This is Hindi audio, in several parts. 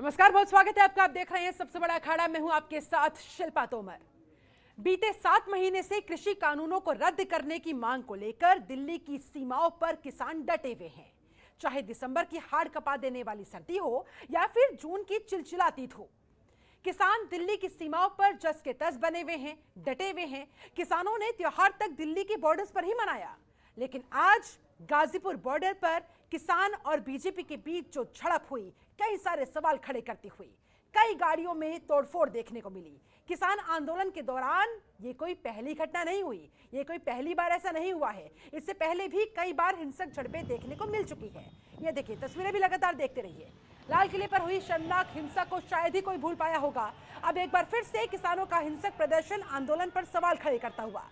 नमस्कार, बहुत स्वागत है आपका। आप देख रहे हैं सबसे बड़ा अखाड़ा। मैं हूं आपके साथ शिल्पा तोमर। बीते 7 महीने से कृषि कानूनों को रद्द करने की मांग को लेकर दिल्ली की सीमाओं पर किसान डटे हुए हैं। चाहे दिसंबर की हाड़ कपा देने वाली सर्दी हो या फिर जून की चिलचिलाती धूप, किसान दिल्ली की सीमाओं पर जस के तस बने हुए हैं, डटे हुए हैं। किसानों ने त्योहार तक दिल्ली के बॉर्डर्स पर ही मनाया, लेकिन आज गाजीपुर बॉर्डर पर किसान और बीजेपी के बीच जो झड़प हुई, कई सारे सवाल खड़े करती हुई। कई गाड़ियों में तोड़फोड़ देखने को मिली। किसान आंदोलन के दौरान ये कोई पहली घटना नहीं हुई, ये कोई पहली बार ऐसा नहीं हुआ है। इससे पहले भी कई बार हिंसक झड़पें देखने को मिल चुकी है। ये देखिए, तस्वीरें भी लगातार देखते रहिए। लाल किले पर हुई शर्मनाक हिंसा को शायद ही कोई भूल पाया होगा। अब एक बार फिर से किसानों का हिंसक प्रदर्शन आंदोलन पर सवाल खड़े करता हुआ।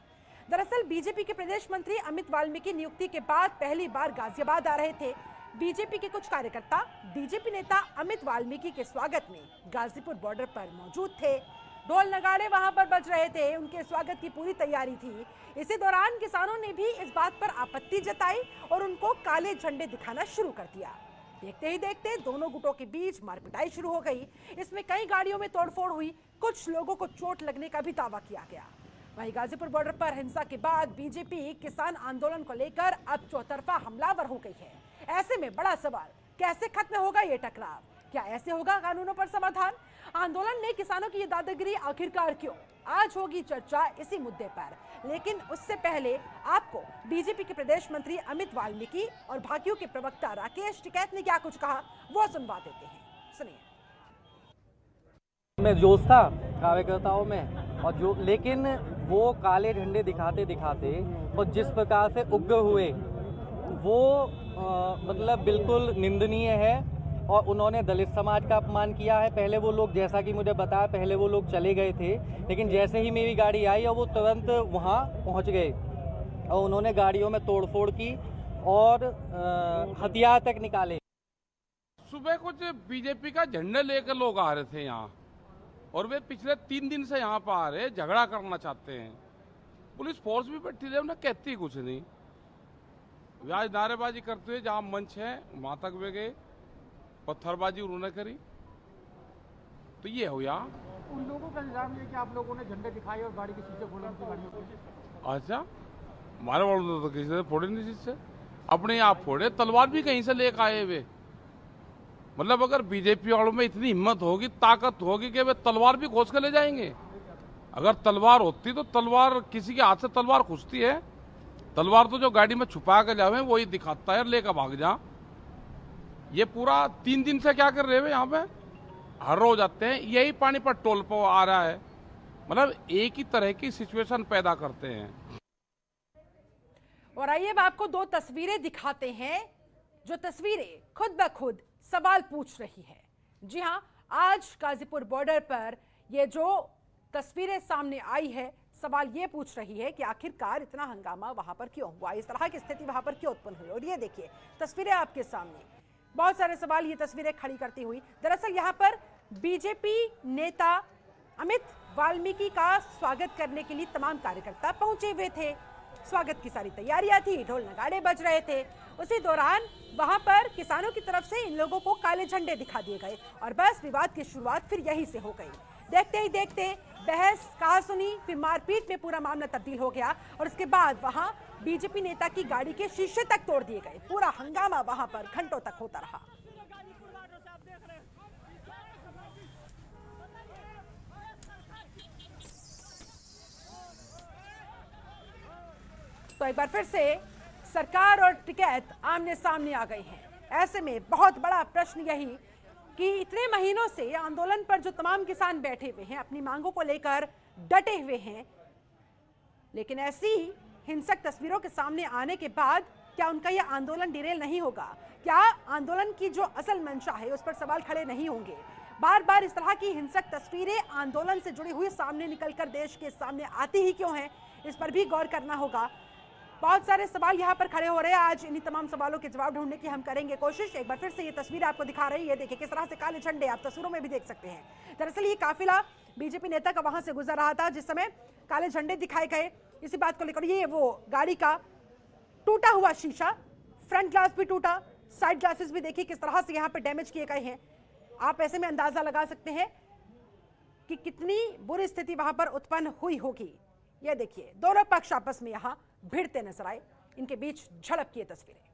दरअसल बीजेपी के प्रदेश मंत्री अमित वाल्मीकि नियुक्ति के बाद पहली बार गाजियाबाद आ रहे थे। बीजेपी के कुछ कार्यकर्ता बीजेपी नेता अमित वाल्मीकि के स्वागत में गाजीपुर बॉर्डर पर मौजूद थे। ढोल नगाड़े वहां पर बज रहे थे, उनके स्वागत की पूरी तैयारी थी। इसी दौरान किसानों ने भी इस बात पर आपत्ति जताई और उनको काले झंडे दिखाना शुरू कर दिया। देखते ही देखते दोनों गुटों के बीच मारपिटाई शुरू हो गई। इसमें कई गाड़ियों में तोड़फोड़ हुई, कुछ लोगों को चोट लगने का भी दावा किया गया। वहीं गाजीपुर बॉर्डर पर हिंसा के बाद बीजेपी किसान आंदोलन को लेकर अब चौतरफा हमलावर हो गई है। ऐसे में बड़ा सवाल, कैसे खत्म होगा ये टकराव? क्या ऐसे होगा कानूनों पर समाधान? आंदोलन में किसानों की ये दादागिरी आखिरकार क्यों? आज होगी चर्चा इसी मुद्दे पर, लेकिन उससे पहले आपको बीजेपी के प्रदेश मंत्री अमित वाल्मीकि और भाकियू के प्रवक्ता राकेश टिकैत ने क्या कुछ कहा, वो सुनवा देते हैं। सुनिए। में जोश था कार्यकर्ताओं में, और जो लेकिन वो काले झंडे दिखाते दिखाते और जिस प्रकार से उग्र हुए वो मतलब बिल्कुल निंदनीय है। और उन्होंने दलित समाज का अपमान किया है। पहले वो लोग, जैसा कि मुझे बताया, पहले वो लोग चले गए थे, लेकिन जैसे ही मेरी गाड़ी आई और वो तुरंत वहाँ पहुँच गए और उन्होंने गाड़ियों में तोड़फोड़ की और हथियार तक निकाले। सुबह कुछ बीजेपी का झंडा लेकर लोग आ रहे थे यहाँ, और वे पिछले 3 दिन से यहाँ पर आ रहे, झगड़ा करना चाहते हैं। पुलिस फोर्स भी बैठी रही, उन्हें कहती कुछ नहीं। वे आज नारेबाजी करते हुए जहाँ मंच है वहां तक वे गए, पत्थरबाजी उन्होंने करी। तो ये हो यहाँ उन लोगों का इल्जाम है कि आप लोगों ने झंडे दिखाए और गाड़ी के शीशे खोले उनकी गाड़ियों के। अच्छा, हमारे वालों तो किसी ने फोड़े नहीं शीशे, अपने आप फोड़े। तलवार भी कहीं से लेकर आए वे। मतलब अगर बीजेपी वालों में इतनी हिम्मत होगी, ताकत होगी कि वे तलवार भी खोज कर ले जाएंगे। अगर तलवार होती तो तलवार, किसी के हाथ से तलवार खुजती है? तलवार तो जो गाड़ी में छुपा कर जावे वही दिखाता है, लेकर भाग जा। ये पूरा 3 दिन से क्या कर रहे हैं यहाँ पे? हर रोज आते हैं, यही पानीपत टोल पर आ रहा है। मतलब एक ही तरह की सिचुएशन पैदा करते हैं। और आइए अब आपको 2 तस्वीरें दिखाते हैं, जो तस्वीरें खुद ब खुद सवाल पूछ रही है। जी हां, आज गाजीपुर बॉर्डर पर ये जो तस्वीरें सामने आई है, सवाल ये पूछ रही है कि आखिरकार इतना हंगामा वहां पर क्यों हुआ, इस तरह की स्थिति वहां पर क्यों उत्पन्न हुई। और ये देखिए तस्वीरें आपके सामने, बहुत सारे सवाल ये तस्वीरें खड़ी करती हुई। दरअसल यहाँ पर बीजेपी नेता अमित वाल्मीकि का स्वागत करने के लिए तमाम कार्यकर्ता पहुंचे हुए थे। स्वागत की सारी तैयारियां थी, ढोल नगाड़े बज रहे थे। उसी दौरान वहां पर किसानों की तरफ से इन लोगों को काले झंडे दिखा दिए गए और बस विवाद की शुरुआत फिर यहीं से हो गई। देखते ही देखते बहस, कहासुनी, फिर मारपीट में पूरा मामला तब्दील हो गया और उसके बाद वहां बीजेपी नेता की गाड़ी के शीशे तक तोड़ दिए गए। पूरा हंगामा वहां पर घंटों तक होता रहा। तो एक बार फिर से सरकार और टिकैत आमने सामने आ गई हैं। ऐसे में बहुत बड़ा प्रश्न यही कि इतने महीनों से आंदोलन पर जो तमाम किसान बैठे हुए हैं, अपनी मांगों को लेकर डटे हुए हैं, लेकिन ऐसी हिंसक तस्वीरों के सामने आने के बाद क्या उनका यह आंदोलन डिरेल नहीं होगा? क्या आंदोलन की जो असल मंशा है उस पर सवाल खड़े नहीं होंगे? बार बार इस तरह की हिंसक तस्वीरें आंदोलन से जुड़ी हुई सामने निकलकर देश के सामने आती ही क्यों हैं, इस पर भी गौर करना होगा। बहुत सारे सवाल यहाँ पर खड़े हो रहे हैं। आज इन्हीं तमाम सवालों के जवाब ढूंढने की हम करेंगे कोशिश। एक बार फिर से ये तस्वीर आपको दिखा रही है, देखिए किस तरह से काले झंडे आप तस्वीरों में भी देख सकते हैं। दरअसल ये काफिला बीजेपी नेता का वहां से गुजर रहा था जिस समय काले झंडे दिखाए गए। इसी बात को लेकर ये वो गाड़ी का टूटा हुआ शीशा, फ्रंट ग्लास भी टूटा, साइड ग्लासेस भी देखिए किस तरह से यहाँ पे डैमेज किए गए हैं। आप ऐसे में अंदाजा लगा सकते हैं कि कितनी बुरी स्थिति वहां पर उत्पन्न हुई होगी। ये देखिए, दोनों पक्ष आपस में यहां भिड़ते नजर आए, इनके बीच झड़प की तस्वीरें।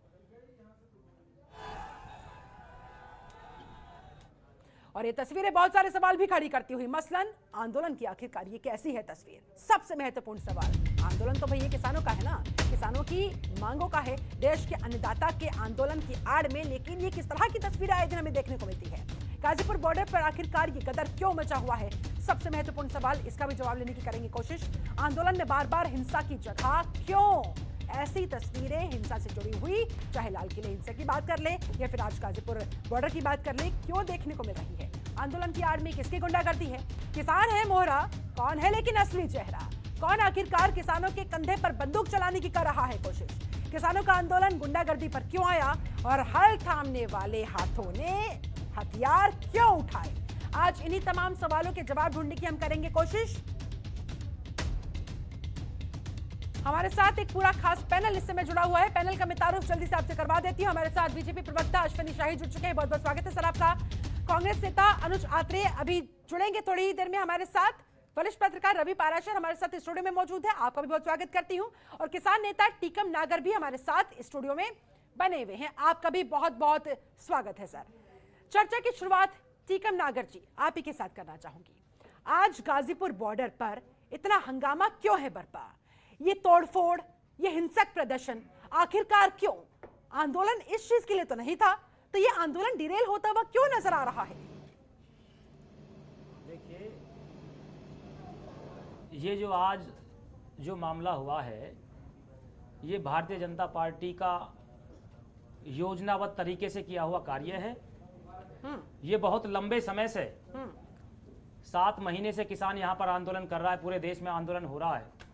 और ये तस्वीरें बहुत सारे सवाल भी खड़ी करती हुई, मसलन आंदोलन की आखिरकार ये कैसी है तस्वीर। सबसे महत्वपूर्ण सवाल, आंदोलन तो भैया किसानों का है ना, किसानों की मांगों का है, देश के अन्नदाता के आंदोलन की आड़ में। लेकिन ये किस तरह की तस्वीरें आए दिन हमें देखने को मिलती है। गाजीपुर बॉर्डर पर आखिरकार ये गदर क्यों मचा हुआ है, सबसे महत्वपूर्ण सवाल, इसका भी जवाब लेने की करेंगे कोशिश। आंदोलन में बार बार हिंसा की जगह क्यों ऐसी तस्वीरें हिंसा से जुड़ी हुई, चाहे लाल किले हिंसा की बात कर ले या फिर आज गाजीपुर बॉर्डर की बात कर ले, क्यों देखने को मिल रही है। आंदोलन की आड़ में किसकी गुंडागर्दी है, किसान है मोहरा, कौन है लेकिन असली चेहरा, कौन आखिरकार किसानों के कंधे पर बंदूक चलाने की कर रहा है कोशिश, किसानों का आंदोलन गुंडागर्दी पर क्यों आया और हल थामने वाले हाथों ने हथियार क्यों उठाए। आज इन्हीं तमाम सवालों के जवाब ढूंढने की हम करेंगे कोशिश। हमारे साथ एक पूरा खास पैनल इस समय जुड़ा हुआ है। पैनल का मैं तारुफ जल्दी से आपसे करवा देती हूं। हमारे साथ बीजेपी प्रवक्ता अश्विनी शाही जुड़ चुके हैं, बहुत बहुत स्वागत है सर आपका। कांग्रेस नेता अनुज आत्रेय अभी जुड़ेंगे थोड़ी ही देर में हमारे साथ। वरिष्ठ पत्रकार रवि पाराशर हमारे साथ स्टूडियो में मौजूद है, आपका भी बहुत स्वागत करती हूं। और किसान नेता टीकम नागर भी हमारे साथ स्टूडियो में बने हुए हैं, आपका भी बहुत बहुत स्वागत है सर। चर्चा की शुरुआत टीकम नागर जी आप ही के साथ करना चाहूंगी। आज गाजीपुर बॉर्डर पर इतना हंगामा क्यों है बरपा, ये तोड़फोड़, ये हिंसक प्रदर्शन आखिरकार क्यों? आंदोलन इस चीज के लिए तो नहीं था, तो ये आंदोलन डिरेल होता हुआ क्यों नजर आ रहा है? देखिए, ये जो आज जो मामला हुआ है, ये भारतीय जनता पार्टी का योजनाबद्ध तरीके से किया हुआ कार्य है। ये बहुत लंबे समय से 7 महीने से किसान यहाँ पर आंदोलन कर रहा है, पूरे देश में आंदोलन हो रहा है।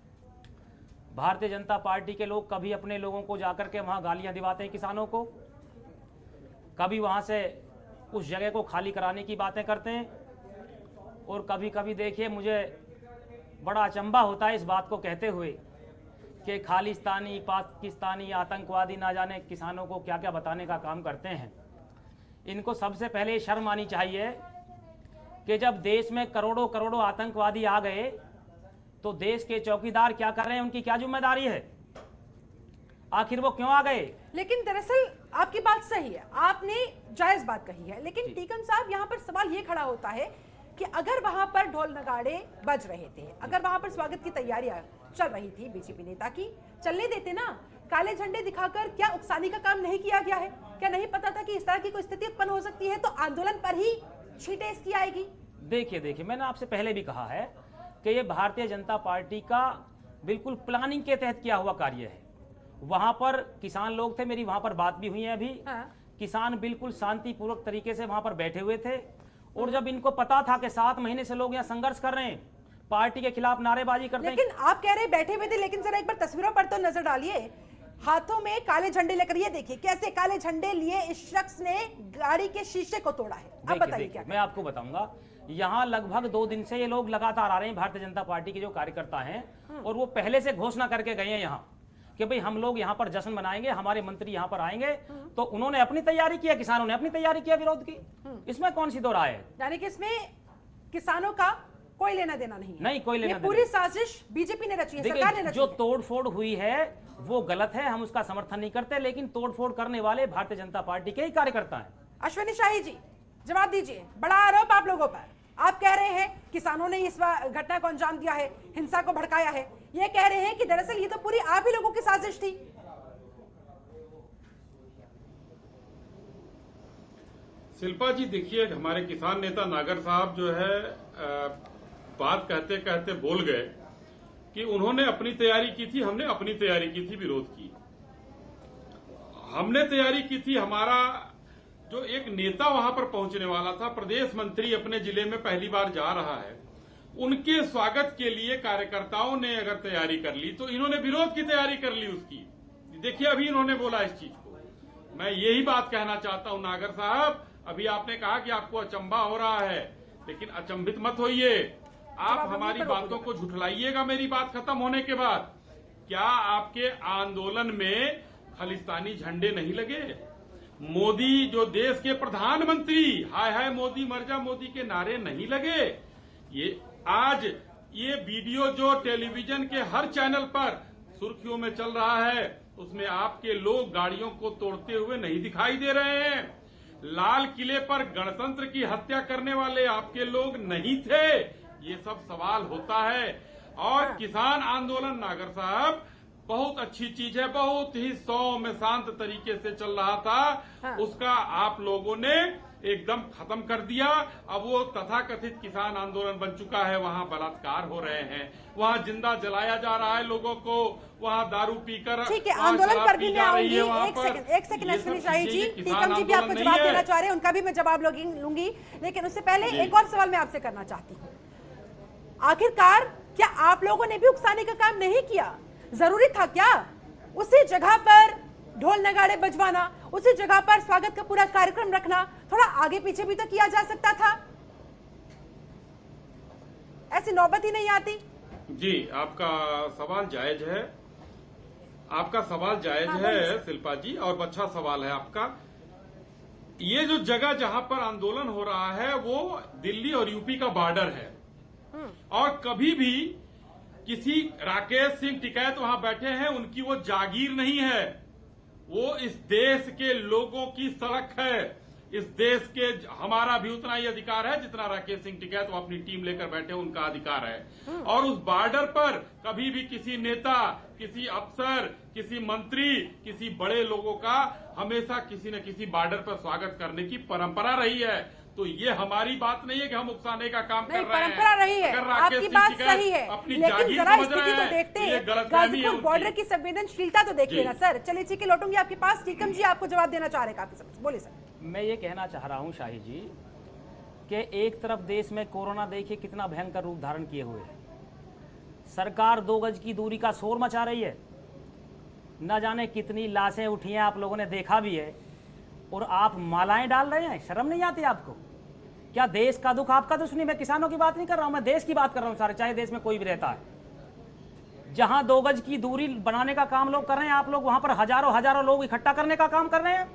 भारतीय जनता पार्टी के लोग कभी अपने लोगों को जाकर के वहाँ गालियाँ दिवाते हैं किसानों को, कभी वहाँ से उस जगह को खाली कराने की बातें करते हैं, और कभी कभी देखिए मुझे बड़ा अचंभा होता है इस बात को कहते हुए कि खालिस्तानी, पाकिस्तानी, आतंकवादी ना जाने किसानों को क्या क्या बताने का काम करते हैं। इनको सबसे पहले शर्म आनी चाहिए कि जब देश में करोड़ों करोड़ों आतंकवादी आ गए तो देश के चौकीदार क्या कर रहे हैं, उनकी क्या जिम्मेदारी है, आखिर वो क्यों आ गए? लेकिन दरअसल आपकी बात सही है, आपने जायज बात कही है, लेकिन टीकम साहब यहाँ पर सवाल ये खड़ा होता है कि अगर वहां पर ढोल नगाड़े बज रहे थे, अगर वहां पर स्वागत की तैयारियां चल रही थी बीजेपी नेता की, चलने देते ना। काले झंडे दिखाकर क्या उकसाने का काम नहीं किया गया है? क्या नहीं पता था कि इस तरह की कोई स्थिति उत्पन्न हो सकती है तो आंदोलन पर ही छींटे इसकी आएगी? देखिए, मैंने आपसे पहले भी कहा है कि ये भारतीय जनता पार्टी का बिल्कुल प्लानिंग के तहत किया हुआ कार्य है। वहां पर किसान लोग थे, मेरी वहां पर बात भी हुई है अभी। किसान बिल्कुल शांतिपूर्वक तरीके से वहां पर बैठे हुए थे, और जब इनको पता था कि 7 महीने से लोग यहाँ संघर्ष कर रहे हैं, पार्टी के खिलाफ नारेबाजी करते हैं। लेकिन आप कह रहे बैठे हुए थे, लेकिन जरा एक बार तस्वीरों पर तो नजर डालिए, हाथों में काले झंडे लेकर। ये देखिए कैसे काले झंडे लिए इस शख्स ने गाड़ी के शीशे को तोड़ा है। अब बताइए क्या? मैं आपको बताऊंगा, यहाँ लगभग 2 दिन से ये लोग लगातार आ रहे हैं, भारतीय जनता पार्टी के जो कार्यकर्ता हैं, और वो पहले से घोषणा करके गए हैं यहाँ कि भाई हम लोग यहाँ पर जश्न मनाएंगे, हमारे मंत्री यहाँ पर आएंगे। तो उन्होंने अपनी तैयारी किया, किसानों ने अपनी तैयारी किया विरोध की, इसमें कौन सी दो राय है? यानी कि इसमें किसानों का कोई लेना देना नहीं है। नहीं, कोई लेना ये पूरी साजिश बीजेपी ने रची है, सरकार ने रची जो है। तोड़फोड़ हुई है वो गलत है, हम उसका समर्थन नहीं करते, लेकिन तोड़फोड़ करने वाले भारतीय जनता पार्टी के ही कार्यकर्ता हैं। अश्विनी शाही जी जवाब दीजिए, बड़ा आरोप आप लोगों पर, आप कह रहे हैं किसानों ने इस घटना को अंजाम दिया है, हिंसा को भड़काया है, ये कह रहे हैं कि दरअसल ये तो पूरी आप ही लोगों की साजिश थी। शिल्पा जी देखिए, हमारे किसान नेता नागर साहब जो है बात कहते कहते बोल गए कि उन्होंने अपनी तैयारी की थी, हमने अपनी तैयारी की थी विरोध की। हमने तैयारी की थी, हमारा जो एक नेता वहां पर पहुंचने वाला था, प्रदेश मंत्री अपने जिले में पहली बार जा रहा है, उनके स्वागत के लिए कार्यकर्ताओं ने अगर तैयारी कर ली तो इन्होंने विरोध की तैयारी कर ली उसकी। देखिए अभी इन्होंने बोला इस चीज को, मैं यही बात कहना चाहता हूं नागर साहब, अभी आपने कहा कि आपको अचंभा हो रहा है, लेकिन अचंभित मत होइए, आप हमारी बातों को झुठलाइएगा मेरी बात खत्म होने के बाद। क्या आपके आंदोलन में खालिस्तानी झंडे नहीं लगे? मोदी जो देश के प्रधानमंत्री, हाय हाय मोदी मर जा मोदी के नारे नहीं लगे। ये आज ये वीडियो जो टेलीविजन के हर चैनल पर सुर्खियों में चल रहा है, उसमें आपके लोग गाड़ियों को तोड़ते हुए नहीं दिखाई दे रहे हैं। लाल किले पर गणतंत्र की हत्या करने वाले आपके लोग नहीं थे। ये सब सवाल होता है। और किसान आंदोलन नागर साहब बहुत अच्छी चीज है, बहुत ही सौम्य शांत तरीके से चल रहा था। उसका आप लोगों ने एकदम खत्म कर दिया। अब वो तथाकथित किसान आंदोलन बन चुका है। वहां बलात्कार हो रहे हैं, वहां जिंदा जलाया जा रहा है लोगों को, वहां दारू पीकर, ठीक है, आंदोलन पर भी मैं आऊंगी। एक सेकंड अश्विनी शाही जी, टीकम जी भी आपको जवाब देना चाह रहे हैं, उनका भी मैं जवाब लूंगी, लेकिन उससे पहले एक और सवाल मैं आपसे करना चाहती हूँ। आखिरकार क्या आप लोगों ने भी उकसाने का काम नहीं किया? जरूरी था क्या उसी जगह पर ढोल नगाड़े बजवाना, उसी जगह पर स्वागत का पूरा कार्यक्रम रखना? थोड़ा आगे पीछे भी तो किया जा सकता था, ऐसी नौबत ही नहीं आती। जी, आपका सवाल जायज है, आपका सवाल जायज है शिल्पा जी, और अच्छा सवाल है आपका। ये जो जगह जहां पर आंदोलन हो रहा है वो दिल्ली और यूपी का बॉर्डर है, और कभी भी किसी राकेश सिंह टिकैत वहां बैठे हैं, उनकी वो जागीर नहीं है। वो इस देश के लोगों की सड़क है। इस देश के हमारा भी उतना ही अधिकार है जितना राकेश सिंह टिकैत वो अपनी टीम लेकर बैठे उनका अधिकार है। और उस बॉर्डर पर कभी भी किसी नेता, किसी अफसर, किसी मंत्री, किसी बड़े लोगों का हमेशा किसी न किसी बॉर्डर पर स्वागत करने की परंपरा रही है। तो ये हमारी बात नहीं है कि हम उकसाने का काम कर रहे हैं। परंपरा रही है, आपकी बात सही है, लेकिन जरा स्थिति तो देखते हैं, गाजीपुर बॉर्डर की संवेदनशीलता तो देखिए ना सर। चलिए ठीक है, लौटूंगी आपके पास। टीकम जी आपको जवाब देना चाह रहे हैं काफी समय, बोलिए सर। मैं ये कहना चाह रहा हूँ शाही जी कि एक तरफ देश में कोरोना देखिए कितना भयंकर रूप धारण किए हुए है, सरकार 2 गज की दूरी का शोर मचा रही है, न जाने कितनी लाशें उठी हैं, आप लोगों ने देखा भी है, और आप मालाएं डाल रहे हैं। शर्म नहीं आती आपको? क्या देश का दुख आपका दुश्मनी? मैं किसानों की बात नहीं कर रहा हूं, मैं देश की बात कर रहा हूं सारे, चाहे देश में कोई भी रहता है। जहां 2 गज की दूरी बनाने का काम लोग कर रहे हैं, आप लोग वहां पर हजारों लोग इकट्ठा करने का काम कर रहे हैं।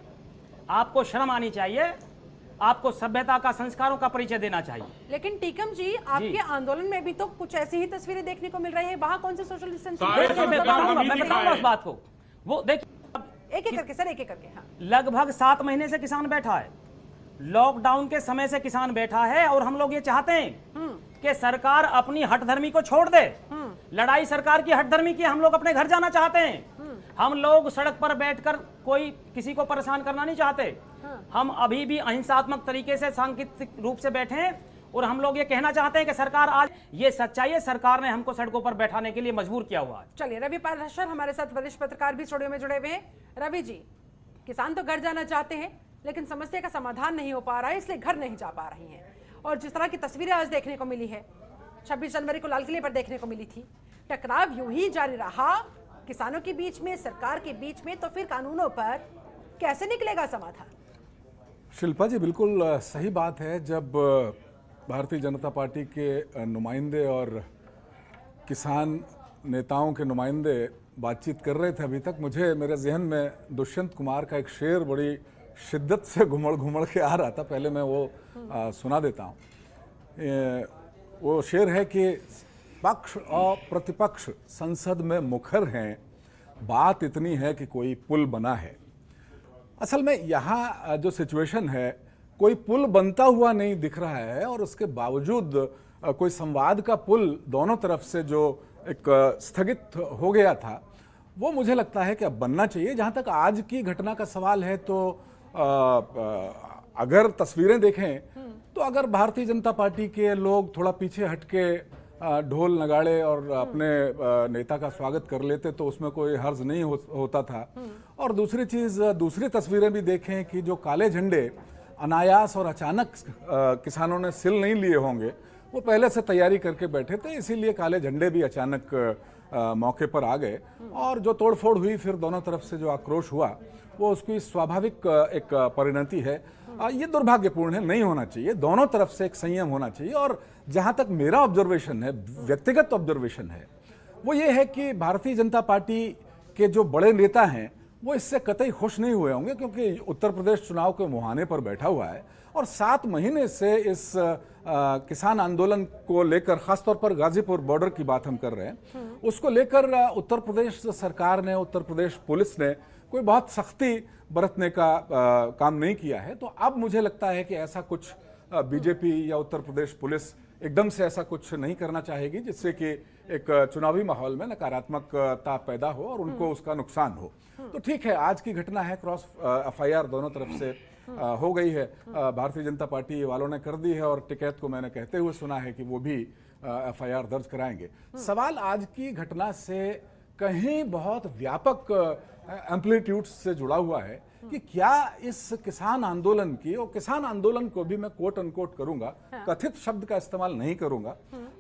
आपको शर्म आनी चाहिए, आपको सभ्यता का, संस्कारों का परिचय देना चाहिए। लेकिन टीकम जी, आपके आंदोलन में भी तो कुछ ऐसी ही तस्वीरें देखने को मिल रही है। वहां कौन से सोशल डिस्टेंसिंग? मैं बताऊंगा उस बात को। वो देखिए एक एक करके सर, एक एक करके। हाँ, लगभग 7 महीने से किसान बैठा है, लॉकडाउन के समय से किसान बैठा है, और हम लोग ये चाहते हैं कि सरकार अपनी हठधर्मी को छोड़ दे। लड़ाई सरकार की हठधर्मी की, हम लोग अपने घर जाना चाहते हैं। हम लोग सड़क पर बैठकर कोई किसी को परेशान करना नहीं चाहते। हम अभी भी अहिंसात्मक तरीके से सांकेतिक रूप से बैठे हैं, और हम लोग ये कहना चाहते हैं कि सरकार, आज ये सच्चाई है, सरकार ने हमको सड़कों पर बैठाने के लिए मजबूर किया हुआ है। चलिए, रवि पाराशर हमारे साथ वरिष्ठ पत्रकार भी स्टूडियो में जुड़े हुए हैं। रवि जी, किसान तो घर जाना चाहते हैं, लेकिन समस्या का समाधान नहीं हो पा रहा है, इसलिए घर नहीं जा पा रही हैं। और जिस तरह की तस्वीरें आज देखने को मिली है, 26 जनवरी को लाल किले पर देखने को मिली थी, टकराव यूं ही जारी रहा किसानों के बीच में, सरकार के बीच में, तो फिर कानूनों पर कैसे निकलेगा समाधान? शिल्पा जी, बिल्कुल सही बात है। जब भारतीय जनता पार्टी के नुमाइंदे और किसान नेताओं के नुमाइंदे बातचीत कर रहे थे अभी तक, मुझे मेरे जहन में दुष्यंत कुमार का एक शेर बड़ी शिद्दत से घुमड़ के आ रहा था। पहले मैं वो सुना देता हूँ। वो शेर है कि पक्ष और प्रतिपक्ष संसद में मुखर हैं, बात इतनी है कि कोई पुल बना है। असल में यहाँ जो सिचुएशन है, कोई पुल बनता हुआ नहीं दिख रहा है, और उसके बावजूद कोई संवाद का पुल दोनों तरफ से जो एक स्थगित हो गया था, वो मुझे लगता है कि अब बनना चाहिए। जहाँ तक आज की घटना का सवाल है, तो अगर तस्वीरें देखें तो अगर भारतीय जनता पार्टी के लोग थोड़ा पीछे हटके ढोल नगाड़े और अपने नेता का स्वागत कर लेते तो उसमें कोई हर्ज नहीं होता था। और दूसरी चीज़, दूसरी तस्वीरें भी देखें कि जो काले झंडे अनायास और अचानक किसानों ने सिल नहीं लिए होंगे, वो पहले से तैयारी करके बैठे थे, इसीलिए काले झंडे भी अचानक मौके पर आ गए। और जो तोड़फोड़ हुई, फिर दोनों तरफ से जो आक्रोश हुआ, वो उसकी स्वाभाविक एक परिणति है। ये दुर्भाग्यपूर्ण है, नहीं होना चाहिए। दोनों तरफ से एक संयम होना चाहिए। और जहाँ तक मेरा ऑब्जर्वेशन है, व्यक्तिगत ऑब्जर्वेशन है, वो ये है कि भारतीय जनता पार्टी के जो बड़े नेता हैं वो इससे कतई खुश नहीं हुए होंगे, क्योंकि उत्तर प्रदेश चुनाव के मुहाने पर बैठा हुआ है और 7 महीने से इस किसान आंदोलन को लेकर, खासतौर पर गाजीपुर बॉर्डर की बात हम कर रहे हैं, उसको लेकर उत्तर प्रदेश सरकार ने, उत्तर प्रदेश पुलिस ने कोई बहुत सख्ती बरतने का काम नहीं किया है। तो अब मुझे लगता है कि ऐसा कुछ बीजेपी या उत्तर प्रदेश पुलिस एकदम से ऐसा कुछ नहीं करना चाहेगी जिससे कि एक चुनावी माहौल में नकारात्मकता पैदा हो और उनको उसका नुकसान हो। तो ठीक है, आज की घटना है, क्रॉस एफआईआर दोनों तरफ से हो गई है, भारतीय जनता पार्टी वालों ने कर दी है और टिकैत को मैंने कहते हुए सुना है कि वो भी एफआईआर दर्ज कराएंगे। सवाल आज की घटना से कहीं बहुत व्यापक एम्पलीट्यूड से जुड़ा हुआ है कि क्या इस किसान आंदोलन की, और किसान आंदोलन को भी मैं कोट अनकोट करूंगा, कथित शब्द का इस्तेमाल नहीं करूंगा,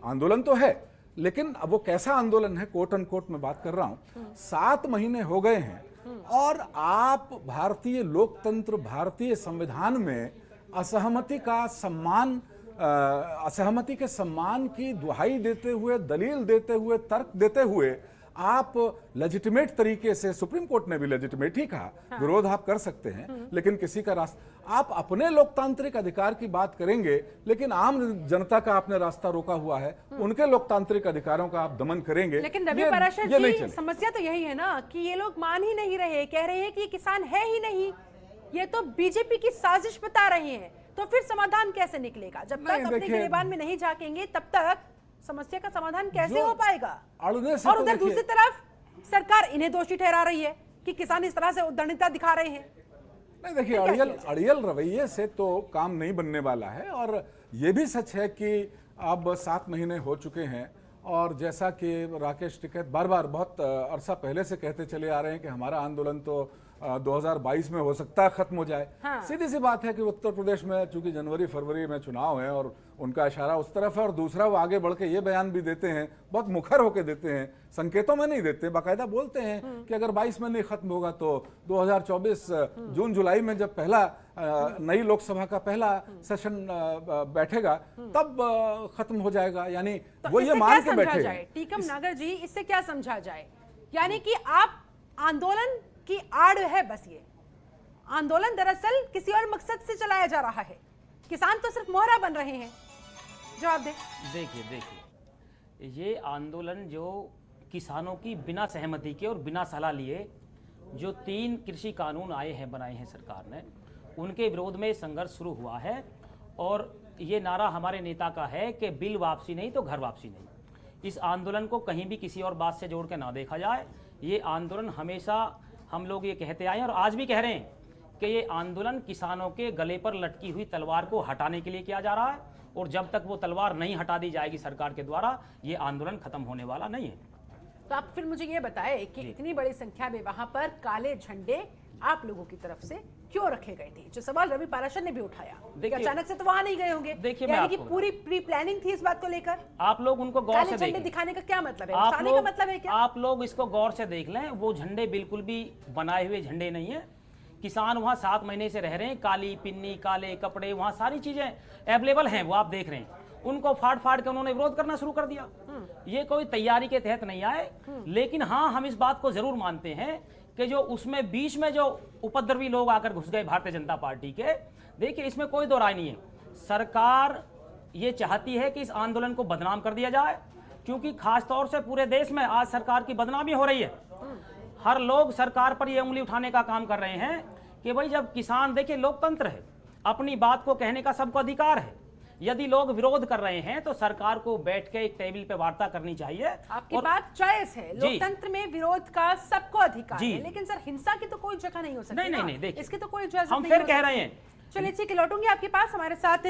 आंदोलन तो है लेकिन अब वो कैसा आंदोलन है, कोट अनकोट में बात कर रहा हूं। 7 महीने हो गए हैं और आप भारतीय लोकतंत्र, भारतीय संविधान में असहमति के सम्मान की दुहाई देते हुए, दलील देते हुए, तर्क देते हुए आप लेजिटिमेट तरीके से, सुप्रीम कोर्ट ने भी लेजिटिमेट ही कहा, विरोध आप कर सकते हैं लेकिन किसी का रास्ता, आप अपने लोकतांत्रिक अधिकार की बात करेंगे लेकिन आम जनता का आपने रास्ता रोका हुआ है, उनके लोकतांत्रिक अधिकारों का आप दमन करेंगे। लेकिन रवि पाराशर जी, समस्या तो यही है ना कि ये लोग मान ही नहीं रहे, कह रहे हैं कि ये किसान है ही नहीं, ये तो बीजेपी की साजिश बता रहे हैं। तो फिर समाधान कैसे निकलेगा? जब तक अपने गिरेबान में नहीं झांकेंगे तब तक समस्या का समाधान कैसे हो पाएगा? और उधर दूसरी तरफ सरकार इन्हें दोषी ठहरा रही है कि किसान इस तरह से उद्दंडता दिखा रहे हैं। नहीं, देखिए, अड़ियल रवैये से तो काम नहीं बनने वाला है और ये भी सच है कि अब 7 महीने हो चुके हैं और जैसा कि राकेश टिकैत बार बार बहुत अरसा पहले से कहते चले आ रहे हैं कि हमारा आंदोलन तो 2022 में हो सकता है खत्म हो जाए। सीधी सी बात है कि उत्तर प्रदेश में चूंकि जनवरी फरवरी में चुनाव है और उनका इशारा उस तरफ है, और दूसरा वो आगे बढ़ के ये बयान भी देते हैं, बहुत मुखर होकर देते हैं, संकेतों में नहीं देते, बाकायदा बोलते हैं कि अगर 22 में नहीं खत्म होगा तो 2024 जून जुलाई में जब पहला नई लोकसभा का पहला सेशन बैठेगा तब खत्म हो जाएगा। यानी तो वो ये मान के बैठे हैं। टीकम नागर जी, इससे क्या समझा जाए? यानी कि आप आंदोलन की आड़ है, बस ये आंदोलन दरअसल किसी और मकसद से चलाया जा रहा है, किसान तो सिर्फ मोहरा बन रहे हैं। जवाब दें। देखिए, ये आंदोलन जो किसानों की बिना सहमति के और बिना सलाह लिए जो 3 कृषि कानून आए हैं, बनाए हैं सरकार ने, उनके विरोध में संघर्ष शुरू हुआ है। और ये नारा हमारे नेता का है कि बिल वापसी नहीं तो घर वापसी नहीं। इस आंदोलन को कहीं भी किसी और बात से जोड़ के ना देखा जाए। ये आंदोलन हमेशा हम लोग ये कहते आए हैं और आज भी कह रहे हैं कि ये आंदोलन किसानों के गले पर लटकी हुई तलवार को हटाने के लिए किया जा रहा है और जब तक वो तलवार नहीं हटा दी जाएगी सरकार के द्वारा, ये आंदोलन खत्म होने वाला नहीं है। तो आप फिर मुझे ये बताएं कि इतनी बड़ी संख्या में वहां पर काले झंडे आप लोगों की तरफ से क्यों रखे गए थे? जो सवाल रवि पाराशर ने भी उठाया, अचानक से तो वहां नहीं गए होंगे। देखिए, यानी कि पूरी प्री प्लानिंग थी इस बात को लेकर। आप लोग उनको गौर से देखें। दिखाने का क्या मतलब है? उठाने का मतलब है क्या? आप लोग इसको गौर से देख लें, वो झंडे बिल्कुल भी बनाए हुए झंडे नहीं है। किसान वहाँ 7 महीने से रह रहे हैं, काली पिन्नी, काले कपड़े, वहाँ सारी चीजें अवेलेबल हैं, वो आप देख रहे हैं। उनको फाड़ फाड़ के उन्होंने विरोध करना शुरू कर दिया। ये कोई तैयारी के तहत नहीं आए। लेकिन हाँ, हम इस बात को जरूर मानते हैं कि जो उसमें बीच में जो उपद्रवी लोग आकर घुस गए भारतीय जनता पार्टी के, देखिए इसमें कोई दो राय नहीं है। सरकार ये चाहती है कि इस आंदोलन को बदनाम कर दिया जाए, क्योंकि खासतौर से पूरे देश में आज सरकार की बदनामी हो रही है। हर लोग सरकार पर ये उंगली उठाने का काम कर रहे हैं कि भाई जब किसान, देखिए लोकतंत्र है, अपनी बात को कहने का सबको अधिकार है। यदि लोग विरोध कर रहे हैं तो सरकार को बैठ के एक टेबल पे वार्ता करनी चाहिए। आपकी बात चॉइस है, लोकतंत्र में विरोध का सबको अधिकार है, लेकिन सर हिंसा की तो कोई जगह नहीं हो सकती। नहीं, देखिए इसकी तो कोई इजाजत हम फिर कह रहे हैं। चलिए ठीक है, लौटूंगी आपके पास। हमारे साथ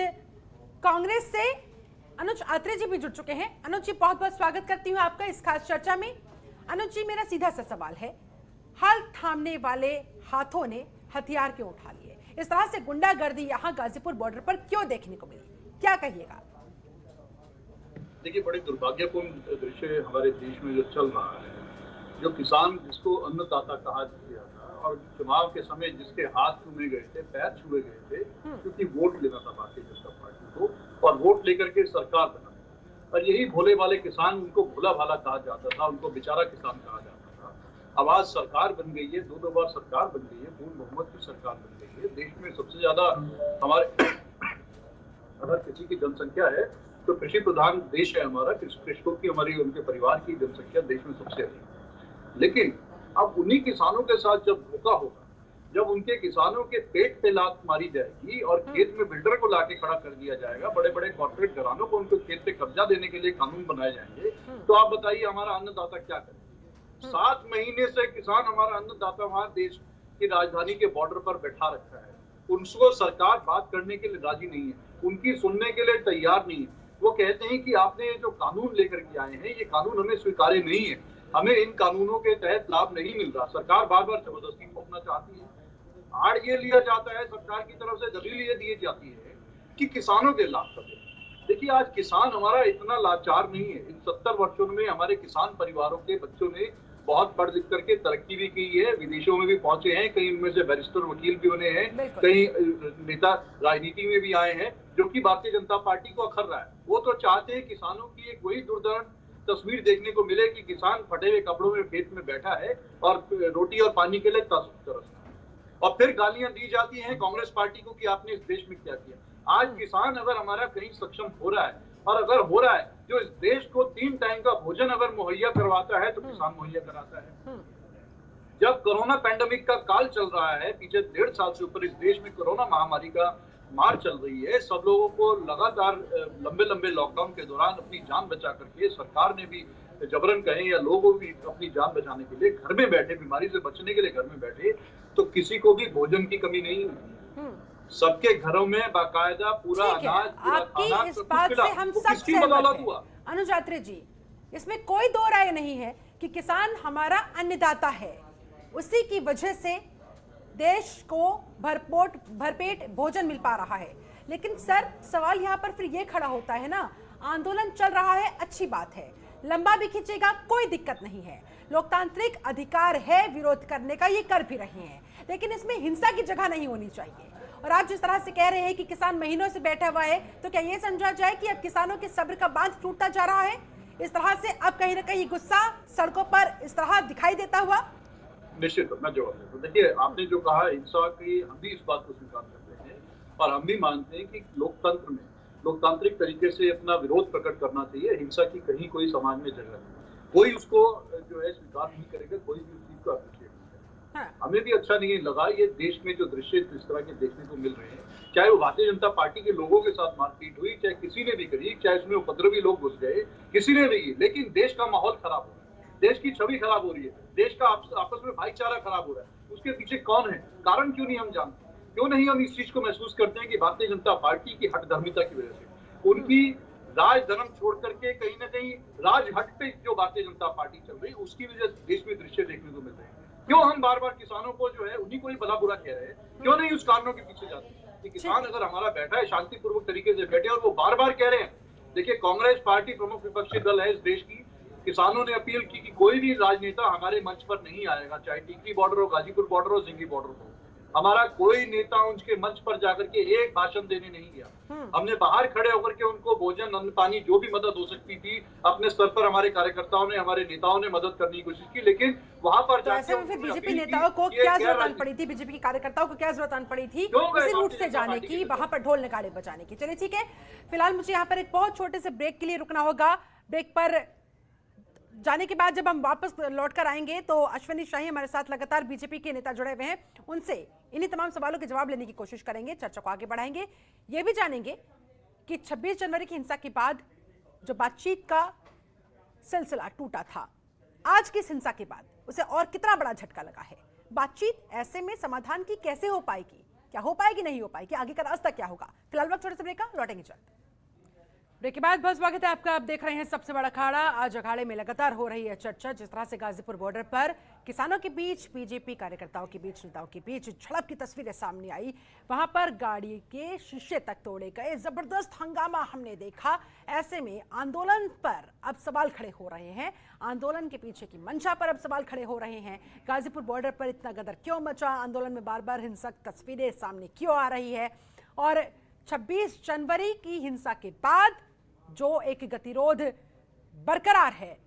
कांग्रेस से अनुज आत्रे जी भी जुड़ चुके हैं। अनुज जी, बहुत बहुत स्वागत करती हूँ आपका इस खास चर्चा में। अनुज जी, मेरा सीधा सा सवाल है, हाल थामने वाले हाथों ने हथियार क्यों उठा लिए? इस तरह से गुंडागर्दी यहाँ गाजीपुर बॉर्डर पर क्यों देखने को मिली? क्या कहिएगा? देखिए, बड़े दुर्भाग्यपूर्ण दृश्य हमारे देश में जो चल रहा है, जो किसान जिसको अन्नदाता कहा गया था और चुनाव के समय जिसके हाथ छूए गए थे, पैर छुए गए थे, क्योंकि वोट लेना था भारतीय जनता पार्टी को और वोट लेकर के सरकार बना, और यही भोले वाले किसान, उनको भोला भाला कहा जाता था, उनको बेचारा किसान कहा जाता था। आवाज सरकार बन गई है, 2 बार सरकार बन गई है, पूर्ण बहुमत की सरकार बन गई है। देश में सबसे ज्यादा हमारे अगर किसी की जनसंख्या है तो कृषि प्रधान देश है हमारा, कृषकों की, हमारी, उनके परिवार की जनसंख्या देश में सबसे अधिक है। लेकिन अब उन्हीं किसानों के साथ जब धोखा होगा, जब उनके किसानों के पेट पे लात मारी जाएगी और खेत में बिल्डर को लाके खड़ा कर दिया जाएगा, बड़े बड़े कॉर्पोरेट घरानों को उनको खेत पे कब्जा देने के लिए कानून बनाए जाएंगे, तो आप बताइए हमारा अन्नदाता क्या करे। 7 महीने से किसान, हमारा अन्नदाता वहां देश की राजधानी के बॉर्डर पर बैठा रखा है, उनको सरकार बात करने के लिए राजी नहीं है, उनकी सुनने के लिए तैयार नहीं है। वो कहते हैं कि आपने जो कानून लेकर के आए हैं, ये कानून हमें स्वीकार्य नहीं है, हमें इन कानूनों के तहत लाभ नहीं मिल रहा। सरकार बार बार जबरदस्ती थोपना चाहती है। आड़ ये लिया जाता है, सरकार की तरफ से दलील ये दी जाती है कि किसानों के लाभ कर। देखिए, आज किसान हमारा इतना लाचार नहीं है। इन 70 वर्षों में हमारे किसान परिवारों के बच्चों ने बहुत पढ़ लिख करके तरक्की भी की है, विदेशों में भी पहुंचे हैं, कई उनमें से बैरिस्टर वकील भी बने हैं, कई नेता राजनीति में भी आए हैं, जो कि भारतीय जनता पार्टी को अखर रहा है। वो तो चाहते हैं किसानों की एक वही दुर्दर्श तस्वीर देखने को मिले कि किसान फटे हुए कपड़ों में खेत में बैठा है और रोटी और पानी के लिए तरसता है। और फिर गालियां दी जाती हैं कांग्रेस पार्टी को कि आपने इस देश में क्या किया। आज किसान अगर हमारा कहीं सक्षम हो रहा है, और अगर हो रहा है, जो इस देश को 3 टाइम का भोजन अगर मुहैया करवाता है तो किसान मुहैया कराता है। जब कोरोना पैंडेमिक का काल चल रहा है, पीछे 1.5 साल से ऊपर इस देश में कोरोना महामारी का मार चल रही है, सब लोगों को लगातार लंबे लंबे लॉकडाउन के दौरान अपनी जान बचा करके सरकार ने भी जबरन कहें या लोगों भी अपनी जान बचाने के लिए घर में बैठे, बीमारी से बचने के लिए घर में बैठे, तो किसी को भी भोजन की कमी नहीं हुई। सबके घरों में बाकायदा पूरा अनाज, आपकी इस बात से हम सब सहमत हैं अनुज अत्रे जी। इसमें कोई दो राय नहीं है कि किसान हमारा अन्नदाता है, उसी की वजह से देश को भरपेट भोजन मिल पा रहा है। लेकिन सर, सवाल यहाँ पर फिर ये खड़ा होता है ना, आंदोलन चल रहा है, अच्छी बात है, लंबा भी खींचेगा कोई दिक्कत नहीं है, लोकतांत्रिक अधिकार है विरोध करने का, ये कर भी रहे हैं, लेकिन इसमें हिंसा की जगह नहीं होनी चाहिए। और आप जिस तरह से कह रहे हैं कि किसान महीनों से बैठा हुआ है, तो क्या ये समझा जाए कि अब किसानों के सब्र का बांध टूटता जा रहा है? इस तरह से अब कहीं ना कहीं गुस्सा सड़कों पर इस तरह दिखाई देता हुआ? निश्चित, मैं जवाब देता हूं। देखिए, आपने जो कहा हिंसा की, हम भी इस बात को स्वीकार करते हैं और हम भी मानते हैं कि लोकतंत्र में लोकतांत्रिक तरीके से अपना विरोध प्रकट करना चाहिए। हिंसा की कहीं कोई समाज में जगह नहीं, कोई उसको जो है स्वीकार नहीं करेगा, कोई भी उस चीज को अप्रिशिएट नहीं करेगा। हमें भी अच्छा नहीं लगा ये देश में जो दृश्य इस तरह के देखने को मिल रहे हैं, चाहे वो भारतीय जनता पार्टी के लोगों के साथ मारपीट हुई, चाहे किसी ने भी करी, चाहे उसमें उपद्रवी लोग घुस गए, किसी ने नहीं, लेकिन देश का माहौल खराब हो रहा है, देश की छवि खराब हो रही है, देश का आपस में भाईचारा खराब हो रहा है। उसके पीछे कौन है, कारण क्यों नहीं हम जानते? क्यों नहीं हम इस चीज को महसूस करते हैं कि भारतीय जनता पार्टी की हठधर्मिता की वजह से, उनकी राज धर्म छोड़ करके कहीं ना कहीं राजहट पे जो भारतीय जनता पार्टी चल रही है, उसकी वजह से देश में दृश्य देखने को मिल रहे हैं। क्यों हम बार बार किसानों को जो है उन्हीं को ही भला बुरा कह रहे हैं? क्यों नहीं उस कारणों के पीछे जाते हैं कि किसान अगर हमारा बैठा है शांतिपूर्वक तरीके से बैठे, और वो बार बार कह रहे हैं। देखिए, कांग्रेस पार्टी प्रमुख विपक्षी दल है इस देश की, किसानों ने अपील की कि कोई भी राजनेता हमारे मंच पर नहीं आएगा, चाहे टीकरी बॉर्डर हो, गाजीपुर बॉर्डर हो, सिंगी बॉर्डर हो, हमारा कोई नेता उनके मंच पर जाकर के एक भाषण देने नहीं गया। हमने बाहर खड़े होकर के उनको भोजन, अन्न, पानी, जो भी मदद हो सकती थी अपने स्तर पर हमारे कार्यकर्ताओं ने, हमारे नेताओं ने मदद करने की कोशिश की, लेकिन वहां पर तो ऐसे में फिर बीजेपी नेताओं को क्या जरूरत आन पड़ी थी, बीजेपी के कार्यकर्ताओं को क्या जरूरत आन पड़ी थी किसी रूट से जाने की, वहां पर ढोल नगाड़े बजाने की? चलिए ठीक है, फिलहाल मुझे यहाँ पर एक बहुत छोटे से ब्रेक के लिए रुकना होगा। ब्रेक पर जाने के बाद जब हम वापस लौट कर आएंगे तो अश्विनी शाही हमारे साथ लगातार बीजेपी के नेता जुड़े हुए हैं, उनसे इन्हीं तमाम सवालों के जवाब लेने की कोशिश करेंगे, चर्चा को आगे बढ़ाएंगे। ये भी जानेंगे कि 26 जनवरी की हिंसा के बाद जो बातचीत का सिलसिला टूटा था, आज की इस हिंसा के बाद उसे और कितना बड़ा झटका लगा है। बातचीत ऐसे में समाधान की कैसे हो पाएगी, क्या हो पाएगी, नहीं हो पाएगी, आगे का रास्ता क्या होगा? फिलहाल वक्त छोटे से ब्रेक का, लौटेंगे जल्द। ब्रेक के बाद बहुत स्वागत है आपका। आप देख रहे हैं सबसे बड़ा अखाड़ा। आज अखाड़े में लगातार हो रही है चर्चा, जिस तरह से गाजीपुर बॉर्डर पर किसानों के बीच, बीजेपी कार्यकर्ताओं के बीच, नेताओं के बीच झड़प की तस्वीरें सामने आई। वहां पर गाड़ी के शीशे तक तोड़े गए, जबरदस्त हंगामा हमने देखा। ऐसे में आंदोलन पर अब सवाल खड़े हो रहे हैं, आंदोलन के पीछे की मंशा पर अब सवाल खड़े हो रहे हैं। गाजीपुर बॉर्डर पर इतना गदर क्यों मचा, आंदोलन में बार बार हिंसक तस्वीरें सामने क्यों आ रही है, और 26 जनवरी की हिंसा के बाद जो एक गतिरोध बरकरार है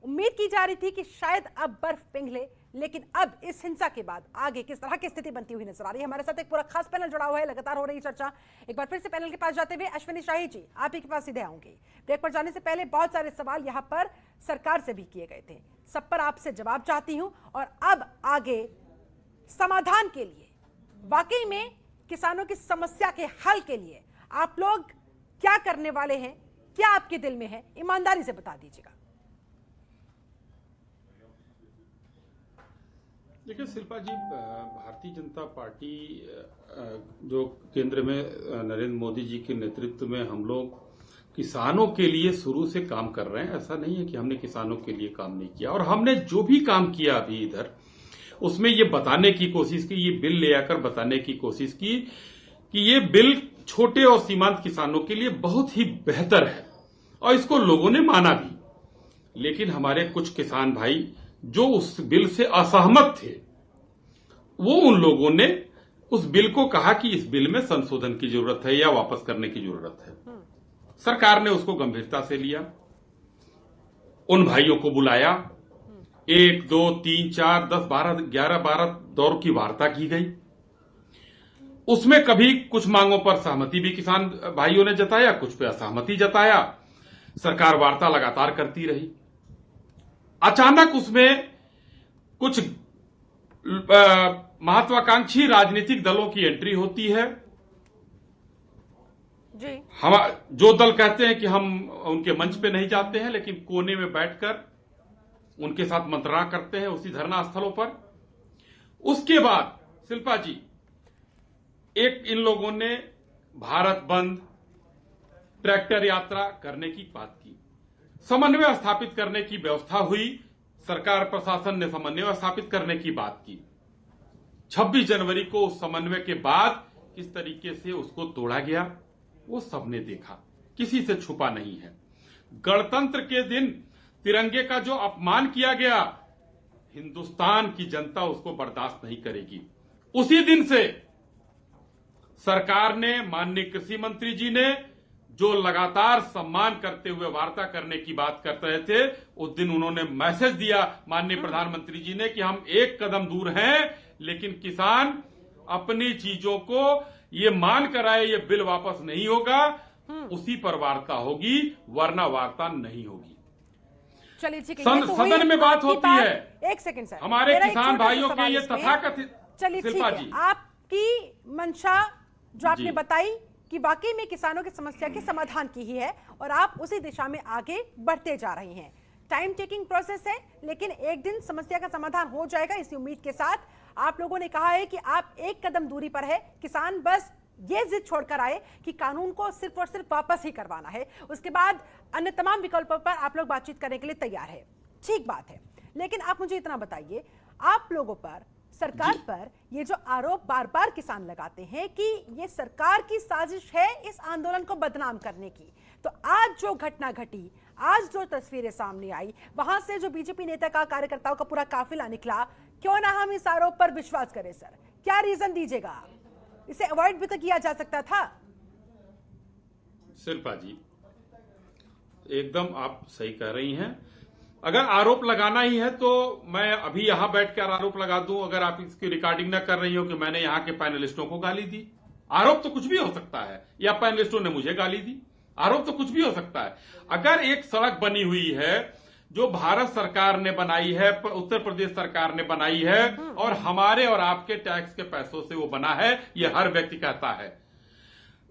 उम्मीद की जा रही थी कि शायद अब बर्फ पिघले, लेकिन अब इस हिंसा के बाद आगे किस तरह की स्थिति बनती हुई नजर आ रही है। हमारे साथ एक पूरा खास पैनल जुड़ा हुआ है, लगातार हो रही चर्चा। एक बार फिर से पैनल के पास जाते हुए अश्विनी शाही जी, आप ही के पास सीधे आऊंगी। ब्रेक पर जाने से पहले बहुत सारे सवाल यहाँ पर सरकार से भी किए गए थे, सब पर आपसे जवाब चाहती हूं। और अब आगे समाधान के लिए, वाकई में किसानों की समस्या के हल के लिए आप लोग क्या करने वाले हैं, क्या आपके दिल में है, ईमानदारी से बता दीजिएगा। देखिए शिल्पा जी, भारतीय जनता पार्टी जो केंद्र में नरेंद्र मोदी जी के नेतृत्व में हम लोग किसानों के लिए शुरू से काम कर रहे हैं। ऐसा नहीं है कि हमने किसानों के लिए काम नहीं किया, और हमने जो भी काम किया अभी इधर, उसमें ये बताने की कोशिश की, ये बिल ले आकर बताने की कोशिश की कि ये बिल छोटे और सीमांत किसानों के लिए बहुत ही बेहतर है, और इसको लोगों ने माना भी। लेकिन हमारे कुछ किसान भाई जो उस बिल से असहमत थे, वो उन लोगों ने उस बिल को कहा कि इस बिल में संशोधन की जरूरत है या वापस करने की जरूरत है। सरकार ने उसको गंभीरता से लिया, उन भाइयों को बुलाया, 1, 2, 3, 4, 10, 12 दौर की वार्ता की गई। उसमें कभी कुछ मांगों पर सहमति भी किसान भाइयों ने जताया, कुछ पे असहमति जताया। सरकार वार्ता लगातार करती रही। अचानक उसमें कुछ महत्वाकांक्षी राजनीतिक दलों की एंट्री होती है जी। हम जो दल कहते हैं कि हम उनके मंच पे नहीं जाते हैं, लेकिन कोने में बैठकर उनके साथ मंत्रणा करते हैं उसी धरना स्थलों पर। उसके बाद शिल्पा जी, एक इन लोगों ने भारत बंद, ट्रैक्टर यात्रा करने की बात की, समन्वय स्थापित करने की व्यवस्था हुई, सरकार प्रशासन ने समन्वय स्थापित करने की बात की। 26 जनवरी को उस समन्वय के बाद किस तरीके से उसको तोड़ा गया वो सबने देखा, किसी से छुपा नहीं है। गणतंत्र के दिन तिरंगे का जो अपमान किया गया, हिंदुस्तान की जनता उसको बर्दाश्त नहीं करेगी। उसी दिन से सरकार ने, माननीय कृषि मंत्री जी ने जो लगातार सम्मान करते हुए वार्ता करने की बात करते रहे थे, उस दिन उन्होंने मैसेज दिया माननीय प्रधानमंत्री जी ने कि हम एक कदम दूर हैं, लेकिन किसान अपनी चीजों को ये मान कर आए, ये बिल वापस नहीं होगा, उसी पर वार्ता होगी, वरना वार्ता नहीं होगी। चलिए ठीक है, सदन में बात होती है। एक सेकंड सर, हमारे मेरा एक किसान छोटा सा भाइयों के सवाल ये इसमें। तथाकथित, चलिए ठीक शिल्पा है, जी, आपकी मंशा जो आपने जी। बताई कि वाकई में किसानों की समस्या के समाधान की ही है और आप उसी दिशा में आगे बढ़ते जा रहे हैं। टाइम टेकिंग प्रोसेस है, लेकिन एक दिन समस्या का समाधान हो जाएगा, इसी उम्मीद के साथ आप लोगों ने कहा है कि आप एक कदम दूरी पर है। किसान बस ये जिद छोड़कर आए कि कानून को सिर्फ और सिर्फ वापस ही करवाना है, उसके बाद अन्य तमाम विकल्पों पर आप लोग बातचीत करने के लिए तैयार है। ठीक बात है, लेकिन आप मुझे इतना बताइए, आप लोगों पर, सरकार पर ये जो आरोप बार बार किसान लगाते हैं कि ये सरकार की साजिश है इस आंदोलन को बदनाम करने की, तो आज जो घटना घटी, आज जो तस्वीरें सामने आई, वहां से जो बीजेपी नेता का, कार्यकर्ताओं का पूरा काफिला निकला, क्यों ना हम इस आरोप पर विश्वास करें? सर, क्या रीजन दीजिएगा? इसे अवॉइड भी तो किया जा सकता था। शिल्पा जी, एकदम आप सही कह रही हैं। अगर आरोप लगाना ही है तो मैं अभी यहां बैठकर आरोप लगा दूं, अगर आप इसकी रिकॉर्डिंग ना कर रही हो, कि मैंने यहां के पैनलिस्टों को गाली दी। आरोप तो कुछ भी हो सकता है, या पैनलिस्टों ने मुझे गाली दी, आरोप तो कुछ भी हो सकता है। अगर एक सड़क बनी हुई है जो भारत सरकार ने बनाई है, उत्तर प्रदेश सरकार ने बनाई है, और हमारे और आपके टैक्स के पैसों से वो बना है, ये हर व्यक्ति कहता है,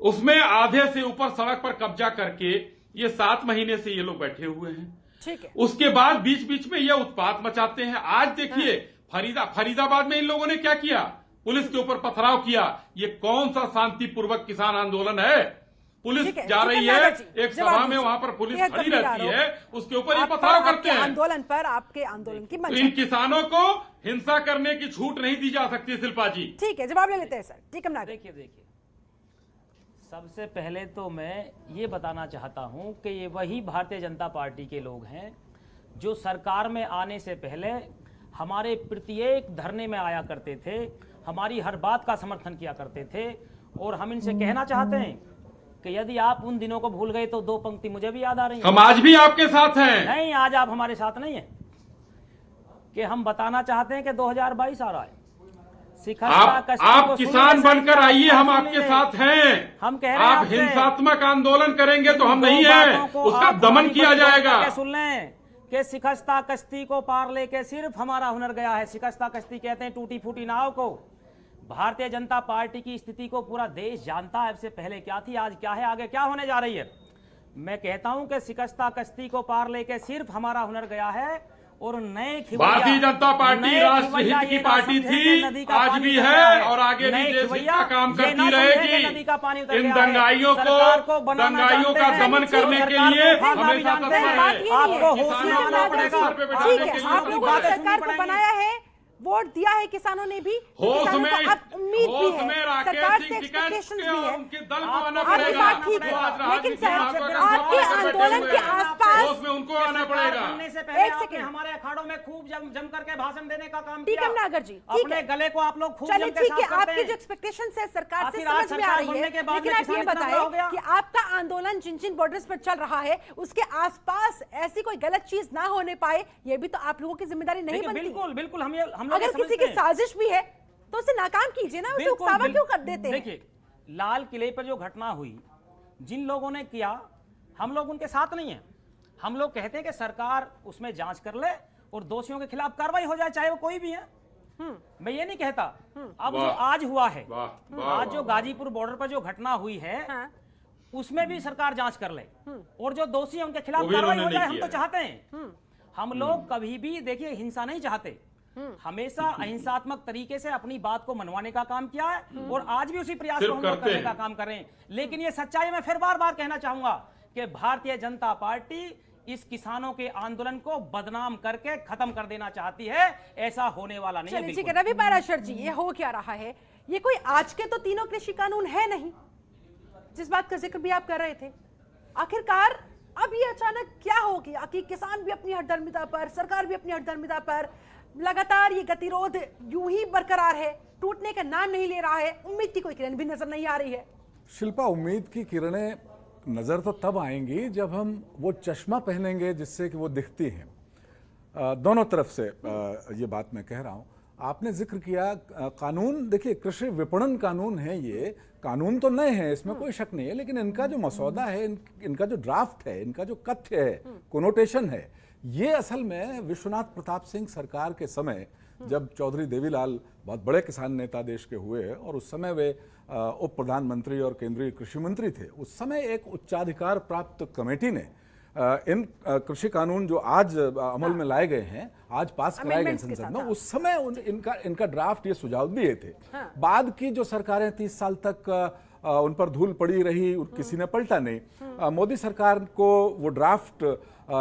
उसमें आधे से ऊपर सड़क पर कब्जा करके ये 7 महीने से ये लोग बैठे हुए हैं। ठीक है, उसके बाद बीच बीच में ये उत्पात मचाते हैं। आज देखिए फरीदाबाद में इन लोगों ने क्या किया, पुलिस के ऊपर पथराव किया। ये कौन सा शांतिपूर्वक किसान आंदोलन है? पुलिस जा रही है, एक सभा में वहां पर पुलिस खड़ी रहती है, उसके ऊपर ये पथराव करते हैं। आंदोलन पर, आपके आंदोलन की मंशा। इन किसानों को हिंसा करने की छूट नहीं दी जा सकती। शिल्पा जी, ठीक है, जवाब ले लेते हैं सर। ठीक है, देखिए, सबसे पहले तो मैं ये बताना चाहता हूं कि ये वही भारतीय जनता पार्टी के लोग हैं जो सरकार में आने से पहले हमारे प्रत्येक धरने में आया करते थे, हमारी हर बात का समर्थन किया करते थे, और हम इनसे कहना चाहते हैं कि यदि आप उन दिनों को भूल गए तो दो पंक्ति मुझे भी याद आ रही हम आज भी आपके साथ हैं। नहीं, आज आप हमारे साथ नहीं है। कि हम बताना चाहते हैं कि 2022 आ रहा है। आप किसान बनकर आइए, हम आपके साथ हैं। हम कह रहे हैं आप हिंसात्मक आंदोलन करेंगे तो हम नहीं है, उसका दमन किया जाएगा। सुन लें कि शिकस्ता कश्ती को पार लेके सिर्फ हमारा हुनर गया है। शिकस्ता कश्ती कहते हैं टूटी फूटी नाव को। भारतीय जनता पार्टी की स्थिति को पूरा देश जानता है। इससे पहले क्या थी, आज क्या है, आगे क्या होने जा रही है। मैं कहता हूं कि शिकस्ता कश्ती को पार लेके सिर्फ हमारा हुनर गया है। और नए भारतीय जनता पार्टी राष्ट्रहित की पार्टी थी, आज भी है और आगे भी देश हित का काम करती रहेगी। इन दंगाइयों का दमन करने के लिए हमेशा तत्पर है। आपको होश में आना पड़ेगा। ठीक है, आप लोगों ने सरकार को बनाया है, वोट दिया है किसानों ने भी, किसानों को अब उम्मीद भी है, सरकार से एक्सपेक्टेशंस भी है। आपकी बात ठीक है, लेकिन सर आपके आंदोलन के आसपास उनको आना पड़ेगा। एक सेकंड, हमारे अखाड़ों में खूब जम करके भाषण देने का काम ठीक है नागर जी, ठीक अपने है, गले को आप लोग खूब चलिए जम के ठीक है, साफ करते आपकी हैं। जो एक्सपेक्टेशंस है सरकार से आखिर आज समझ में आ सरकार रही है, बनने के बाद लेकिन में आप ये किसान इतना बड़ा हो बताएं गया। कि आपका आंदोलन जिन जिन बॉर्डर्स पर चल रहा है उसके आसपास ऐसी कोई गलत चीज ना होने पाए, ये भी तो आप लोगों की जिम्मेदारी नहीं बनती। बिल्कुल बिल्कुल, हम लोग अगर किसी की साजिश भी है तो उसे नाकाम कीजिए ना, उसे उकसावा क्यों कर देते हैं? देखिए, लाल किले पर जो घटना हुई, जिन लोगों ने किया, हम लोग उनके साथ नहीं हैं। हम लोग कहते हैं कि सरकार उसमें जांच कर ले और दोषियों के खिलाफ कार्रवाई हो जाए, चाहे वो कोई भी है। मैं ये नहीं कहता। अब जो आज हुआ है, आज जो गाजीपुर बॉर्डर पर जो घटना हुई है, उसमें भी सरकार जांच कर ले और जो दोषी है उनके खिलाफ कार्रवाई हो जाए। हम तो चाहते हैं, हम लोग कभी भी देखिए हिंसा नहीं चाहते, हमेशा अहिंसात्मक तरीके से अपनी बात को मनवाने का काम किया है और आज भी उसी प्रयास को हम लोग करने का काम कर रहे हैं। लेकिन ये सच्चाई मैं फिर बार बार कहना चाहूंगा कि भारतीय जनता पार्टी इस किसानों के आंदोलन को बदनाम करके खत्म कर देना चाहती है। ऐसा होने वाला नहीं है। ठीक है रवि पाराशर जी, ये हो क्या रहा है? ये कोई आज के तो तीनों कृषि कानून है नहीं, जिस बात का जिक्र भी आप कर रहे थे। आखिरकार अब ये अचानक क्या हो गया कि किसान भी अपनी हठधर्मिता पर, सरकार भी अपनी हठधर्मिता पर, लगातार ये गतिरोध यूं ही बरकरार है, टूटने का नाम नहीं ले रहा है, उम्मीद की कोई किरण भी नजर नहीं आ रही है। शिल्पा, उम्मीद की किरणें नज़र तो तब आएंगी जब हम वो चश्मा पहनेंगे जिससे कि वो दिखती हैं। दोनों तरफ से ये बात मैं कह रहा हूँ। आपने जिक्र किया कानून, देखिए कृषि विपणन कानून है, ये कानून तो नए हैं, इसमें कोई शक नहीं है, लेकिन इनका जो मसौदा है, इनका जो ड्राफ्ट है, इनका जो कथ्य है, कोनोटेशन है, ये असल में विश्वनाथ प्रताप सिंह सरकार के समय, जब चौधरी देवीलाल बहुत बड़े किसान नेता देश के हुए और उस समय वे उप प्रधानमंत्री और केंद्रीय कृषि मंत्री थे, उस समय एक उच्चाधिकार प्राप्त कमेटी ने इन कृषि कानून जो आज अमल में लाए गए हैं, आज पास कराए गए संसद में, उस समय इनका ड्राफ्ट ये सुझाव दिए थे। बाद की जो सरकारें 30 साल तक उन पर धूल पड़ी रही, किसी ने पलटा नहीं। मोदी सरकार को वो ड्राफ्ट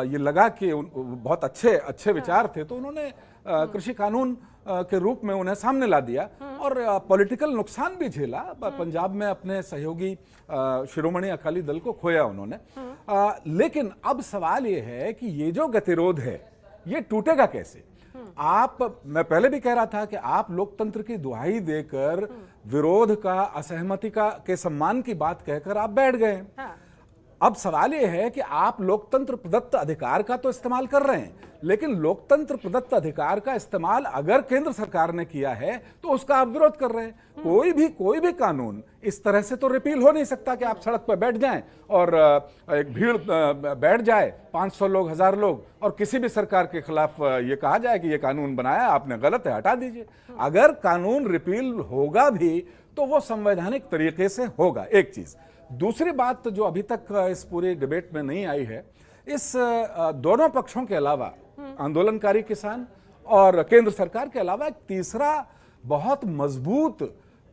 ये लगा कि बहुत अच्छे विचार थे, तो उन्होंने कृषि कानून के रूप में उन्हें सामने ला दिया और पॉलिटिकल नुकसान भी झेला। पंजाब में अपने सहयोगी शिरोमणि अकाली दल को खोया उन्होंने। लेकिन अब सवाल ये है कि ये जो गतिरोध है ये टूटेगा कैसे? मैं पहले भी कह रहा था कि आप लोकतंत्र की दुहाई देकर विरोध का, असहमति का के सम्मान की बात कहकर आप बैठ गए। अब सवाल यह है कि आप लोकतंत्र प्रदत्त अधिकार का तो इस्तेमाल कर रहे हैं, लेकिन लोकतंत्र प्रदत्त अधिकार का इस्तेमाल अगर केंद्र सरकार ने किया है तो उसका आप विरोध कर रहे हैं। कोई भी कानून इस तरह से तो रिपील हो नहीं सकता कि आप सड़क पर बैठ जाएं और एक भीड़ बैठ जाए, 500 लोग, 1000 लोग, और किसी भी सरकार के खिलाफ ये कहा जाए कि ये कानून बनाया आपने, गलत है, हटा दीजिए। अगर कानून रिपील होगा भी तो वो संवैधानिक तरीके से होगा, एक चीज। दूसरी बात जो अभी तक इस पूरी डिबेट में नहीं आई है, इस दोनों पक्षों के अलावा, आंदोलनकारी किसान और केंद्र सरकार के अलावा, एक तीसरा बहुत मजबूत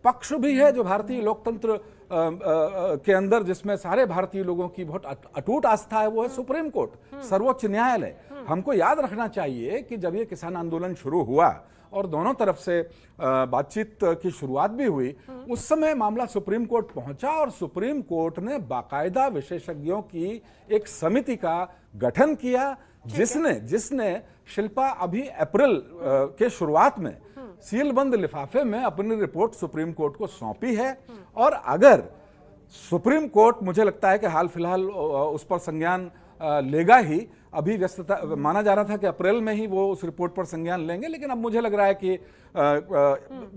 पक्ष भी है जो भारतीय लोकतंत्र के अंदर, जिसमें सारे भारतीय लोगों की बहुत अटूट आस्था है, वो है सुप्रीम कोर्ट, सर्वोच्च न्यायालय। हमको याद रखना चाहिए कि जब ये किसान आंदोलन शुरू हुआ और दोनों तरफ से बातचीत की शुरुआत भी हुई, उस समय मामला सुप्रीम कोर्ट पहुंचा और सुप्रीम कोर्ट ने बाकायदा विशेषज्ञों की एक समिति का गठन किया, जिसने शिल्पा अभी अप्रैल के शुरुआत में सीलबंद लिफाफे में अपनी रिपोर्ट सुप्रीम कोर्ट को सौंपी है। और अगर सुप्रीम कोर्ट मुझे लगता है कि हाल फिलहाल उस पर संज्ञान लेगा ही। अभी व्यस्तता माना जा रहा था कि अप्रैल में ही वो उस रिपोर्ट पर संज्ञान लेंगे, लेकिन अब मुझे लग रहा है कि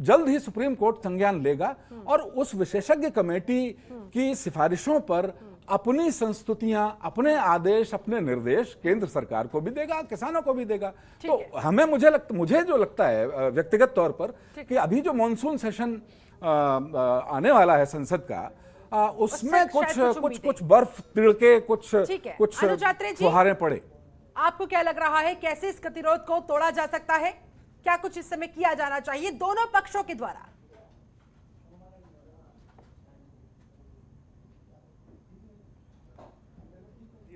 जल्द ही सुप्रीम कोर्ट संज्ञान लेगा और उस विशेषज्ञ कमेटी की सिफारिशों पर अपनी संस्तुतियां, अपने आदेश, अपने निर्देश केंद्र सरकार को भी देगा, किसानों को भी देगा। तो हमें मुझे जो लगता है व्यक्तिगत तौर पर कि अभी जो मॉनसून सेशन आने वाला है संसद का, उसमें कुछ बर्फ तिड़के, कुछ फुहारें पड़े। आपको क्या लग रहा है, कैसे इस गतिरोध को तोड़ा जा सकता है? क्या कुछ इस समय किया जाना चाहिए दोनों पक्षों के द्वारा?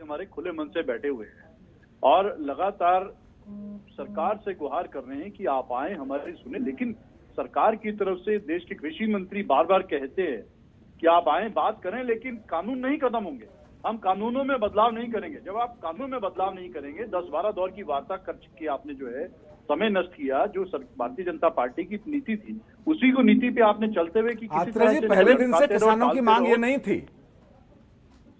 हमारे खुले मन से बैठे हुए हैं और लगातार सरकार से गुहार कर रहे हैं कि आप आए, हमारी सुने, लेकिन सरकार की तरफ से देश के कृषि मंत्री बार बार कहते हैं कि आप आए, बात करें, लेकिन कानून नहीं खत्म होंगे, हम कानूनों में बदलाव नहीं करेंगे। जब आप कानून में बदलाव नहीं करेंगे, 10-12 दौर की वार्ता कर के आपने जो है समय नष्ट किया, जो भारतीय जनता पार्टी की नीति थी उसी को नीति पे आपने चलते हुए कि पहले दिन से किसानों की मांग ये नहीं थी।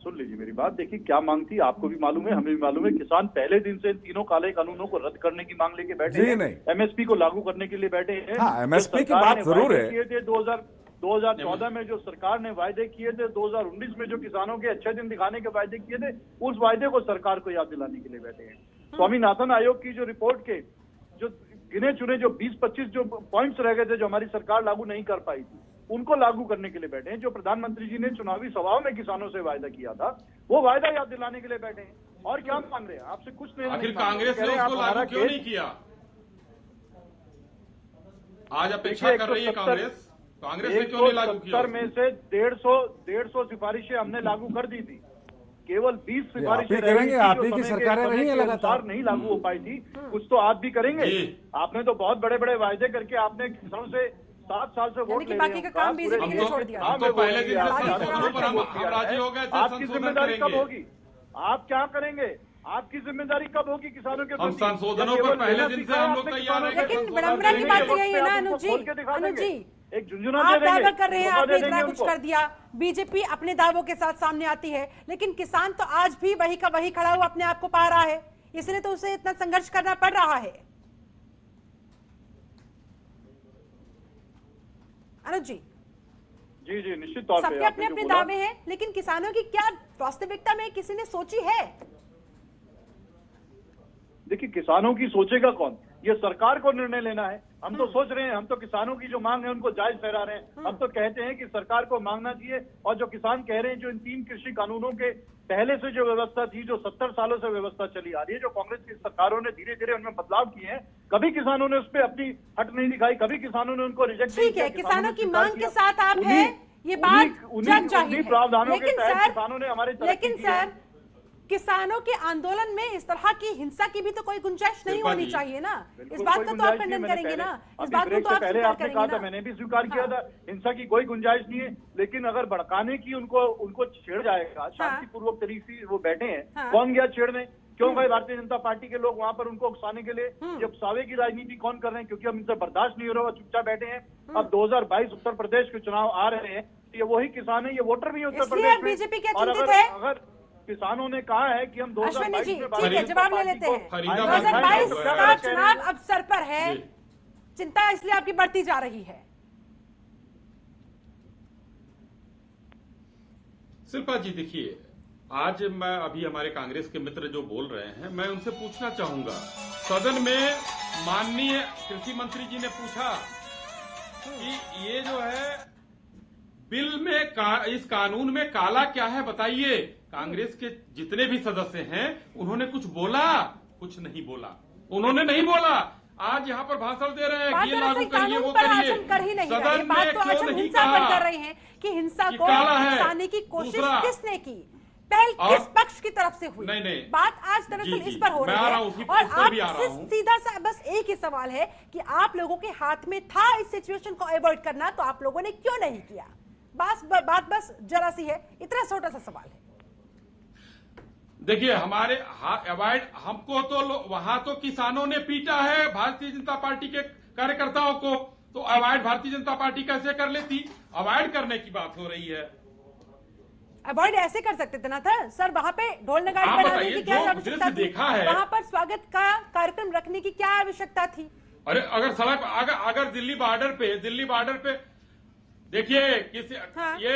सुन लीजिए मेरी बात, देखिए क्या मांग थी आपको भी मालूम है, हमें भी मालूम है। किसान पहले दिन से इन तीनों काले कानूनों को रद्द करने की मांग लेके बैठे हैं, एमएसपी को लागू करने के लिए बैठे हैं। हाँ, एमएसपी की बात जरूर है। 2014 में जो सरकार ने वायदे किए थे, 2019 में जो किसानों के अच्छे दिन दिखाने के वायदे किए थे, उस वायदे को सरकार को याद दिलाने के लिए बैठे हैं। स्वामीनाथन आयोग की जो रिपोर्ट के जो गिने चुने जो 20-25 जो पॉइंट्स रह गए थे, जो हमारी सरकार लागू नहीं कर पाई थी, उनको लागू करने के लिए बैठे हैं। जो प्रधानमंत्री जी ने चुनावी सभाओं में किसानों से वायदा किया था, वो वायदा याद दिलाने के लिए बैठे हैं। और क्या मांग रहे हैं आपसे? कुछ नहीं। आखिर कांग्रेस ने उसको लागू क्यों नहीं किया? आज अपेक्षा कर रही है कांग्रेस ने क्यों नहीं लागू किया? 170 में से 150 सिफारिशें हमने लागू कर दी थी, केवल 20 सिफारिशें करेंगे। आप ही की सरकारें रही है, लगातार नहीं लागू हो पाई थी, कुछ तो आप भी करेंगे। आपने तो बहुत बड़े बड़े वायदे करके आपने किसानों से 7 साल से वोट ले बाकी का काम बीजेपी ने छोड़ दिया। हम तो पहले दिन से संशोधनों पर हम राजी हो गए थे। आपकी जिम्मेदारी कब होगी? आप क्या करेंगे? आपकी जिम्मेदारी कब होगी किसानों के? हम संशोधनों पर पहले दिन से हम लोग तैयार हैं। लेकिन विडंबना की बात यही है ना अनुज जी, एक झुंझुना आप दावा कर रहे हैं आपने इतना कुछ कर दिया, बीजेपी अपने दावों के साथ सामने आती है, लेकिन किसान तो आज भी वही का वही खड़ा हुआ अपने आप को पा रहा है, इसलिए तो उसे इतना संघर्ष करना पड़ रहा है। अनुज जी, जी निश्चित तौर पे सबके अपने अपने दावे हैं, लेकिन किसानों की क्या वास्तविकता में किसी ने सोची है? देखिए, किसानों की सोचेगा कौन? ये सरकार को निर्णय लेना है। हम तो सोच रहे हैं, हम तो किसानों की जो मांग है उनको जायज ठहरा रहे हैं। हम तो कहते हैं कि सरकार को मांगना चाहिए, और जो किसान कह रहे हैं, जो इन 3 कृषि कानूनों के पहले से जो व्यवस्था थी, जो 70 सालों से व्यवस्था चली आ रही है, जो कांग्रेस की सरकारों ने धीरे धीरे उनमें बदलाव किए हैं, कभी किसानों ने उस पर अपनी हट नहीं दिखाई, कभी किसानों ने उनको रिजेक्ट नहीं किया। ठीक है, किसानों की मांग के साथ आप हैं, ये बात जग जाहिर है। लेकिन सर, किसानों के आंदोलन में इस तरह की हिंसा की भी तो कोई गुंजाइश नहीं होनी चाहिए ना। इस बात का तो आप खंडन करेंगे ना? इस बात को तो आप स्वीकार करेंगे ना? मैंने भी स्वीकार किया था, हिंसा की कोई गुंजाइश नहीं है, लेकिन अगर भड़काने की उनको छेड़ जाएगा, शांतिपूर्वक तरीके से वो बैठे हैं, कौन गया छेड़ने? क्यों भाई भारतीय जनता पार्टी के लोग वहां पर उनको उकसाने के लिए? जब सावे की राजनीति कौन कर रहे हैं? क्योंकि हम इनसे बर्दाश्त नहीं हो रहा, चुपचाप बैठे हैं। अब 2022 उत्तर प्रदेश के चुनाव आ रहे हैं, ये वही किसान है, ये वोटर भी उत्तर प्रदेश में। बीजेपी क्या चिंतित है? अगर किसानों ने कहा है कि हम 2022 में ठीक है, जवाब ले लेते हैं। 2022 का चुनाव अब सर पर है, चिंता इसलिए आपकी बढ़ती जा रही है। शिल्पा जी, देखिए, आज मैं अभी हमारे कांग्रेस के मित्र जो बोल रहे हैं, मैं उनसे पूछना चाहूंगा। सदन में माननीय कृषि मंत्री जी ने पूछा कि ये जो है बिल में इस कानून में काला क्या है बताइए। कांग्रेस के जितने भी सदस्य हैं उन्होंने कुछ बोला? कुछ नहीं बोला, उन्होंने नहीं बोला। आज यहाँ पर भाषण दे रहे हैं, ये लागू करिए, वो करिए। सदन में क्यों नहीं कहा कर रहे हैं कि हिंसा को उकसाने की कोशिश किसने की, पहल किस पक्ष की तरफ से हुई? नहीं, बात आज दरअसल इस पर हो रही है। और आपसे सीधा सा बस एक ही सवाल है कि आप लोगों के हाथ में था इस सिचुएशन को अवॉइड करना, तो आप लोगों ने क्यों नहीं किया? बात बस जरा सी है, इतना छोटा सा सवाल है। देखिए, हमारे अवॉइड हमको तो वहां तो किसानों ने पीटा है भारतीय जनता पार्टी के कार्यकर्ताओं को, तो अवॉइड भारतीय जनता पार्टी कैसे कर लेती? अवॉइड करने की बात हो रही है। अवॉइड ऐसे कर सकते थे ना सर, वहाँ पे ढोल नगाड़े आप बनाने बताइए, की क्या जो आवश्यकता दृश्य थी? देखा है- वहाँ पर स्वागत का कार्यक्रम रखने की क्या आवश्यकता थी? अरे अगर सड़क अगर दिल्ली बॉर्डर पे देखिए किसी हाँ। ये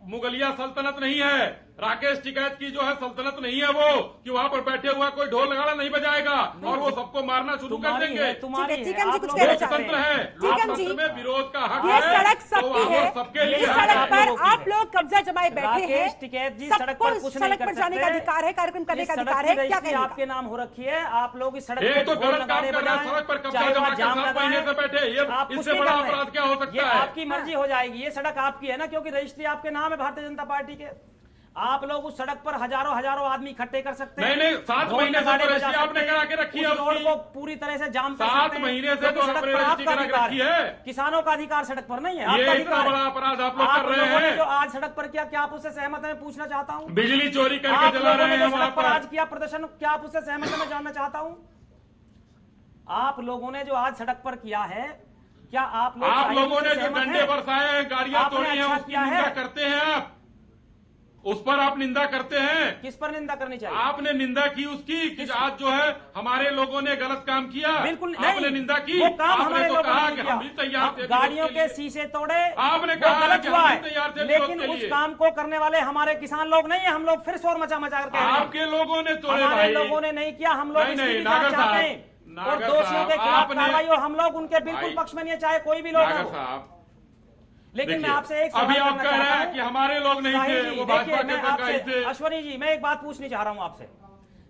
मुगलिया सल्तनत नहीं है, राकेश टिकैत की जो है सल्तनत नहीं है वो, कि वहाँ पर बैठे हुआ कोई ढोल नगाड़ा नहीं बजाएगा और वो सबको मारना शुरू कर देंगे। तुम्हारी ठीक है जी, आप कुछ लोग- कहना चाह रहे लोकतंत्र हैं। है, ठीक है जी, लोकतंत्र में विरोध का हक ये है, सड़क तो सबकी वहाँ है, वो सबके लिए इस है। सड़क आप पर लोगों की आप है। लोग कब्जा जमाए बैठे हैं, राकेश टिकैत जी सड़क पर कुछ नहीं सड़क कर पर जाने का सकते। अधिकार है, कार्यक्रम करने इस का सड़क अधिकार की है, क्या रजिस्ट्री कहेंगे? आपके नाम हो रखी है, आप लोग इस सड़क ये पे तो ढोल गलत काम नगाड़े कर रहा है, बजाएं, सड़क पर कब्जा चाहे जमा वहाँ के जाम 7 महीने लगाएं। से बैठे, ये आप कुछ इससे नहीं बड़ा कर रहे। अपराध क्या हो सकता ये है? आपकी मर्जी हो जाएगी, ये सड़क आपकी है ना, क्योंकि रजिस्ट्री आपके नाम है भारतीय जनता पार्टी के। आप लोग उस सड़क पर हजारों आदमी इकट्ठे कर सकते हैं। नहीं, 7 ढोल महीने से नगाड़े तो बजा रजिस्ट्री आपने सकते करा हैं। के रखी है उस रोड उसकी। को पूरी तरह से जाम कर 7 सकते हैं, महीने से क्योंकि तो सड़क आपने पर रजिस्ट्री आपका करा के अधिकार रखी है। किसानों का अधिकार सड़क पर नहीं है, ये आपका इतना अधिकार बड़ा है। अपराध आप लोग आप कर रहे लोगों ने हैं। जो आज सड़क पर किया, क्या आप उससे सहमत हैं? मैं पूछना चाहता हूँ। बिजली चोरी आप करके जला लोगों रहे ने हैं जो वहाँ सड़क पर पर। आज किया प्रदर्शन, क्या आप उससे सहमत हैं? मैं जानना चाहता हूँ। आप लोगों ने जो आज सड़क पर किया है, क्या आप लोग आप शायद लोगों उससे ने जो सहमत डंडे हैं? बरसाए हैं, गाड़ियां आपने तोड़ी हैं, अच्छा उसकी किया है। निंदा करते हैं आप, उस पर आप निंदा करते हैं। किस पर निंदा करनी चाहिए? आपने निंदा की उसकी कि आज जो है हमारे लोगों ने गलत काम किया। बिल्कुल आपने नहीं, निंदा की। वो काम आपने हमारे तो लोगों कहा ने कि किया। हम भी तैयार थे गाड़ियों विरोध के लिए। शीशे तोड़े, आपने वो कहा गलत कि हुआ हम है, भी तैयार थे विरोध लेकिन के उस लिए। काम को करने वाले हमारे किसान लोग नहीं है। हम लोग फिर शोर मचा कर कह रहे हैं। आपके लोगों ने तोड़े हमारे भाई। लोगों ने नहीं किया, हम लोग नहीं, इसकी नहीं, भी जांच नागर चाहते साहब, हैं और नागर दोषियों के साहब, खिलाफ आपने- कार्रवाई हो। हम लोग उनके बिल्कुल भाई, पक्ष में नहीं है, चाहे कोई भी लोग नागर हो। साहब, लेकिन मैं देखिए, आपसे एक अभी सवाल आप करना कह रहे चाहता हैं हूं। कि हमारे लोग नहीं साहिल थे, जी, वो देखिए, भाजपा के मैं सरकारी आपसे- थे। अश्वनी जी, मैं एक बात पूछनी चाह रहा हूं आपसे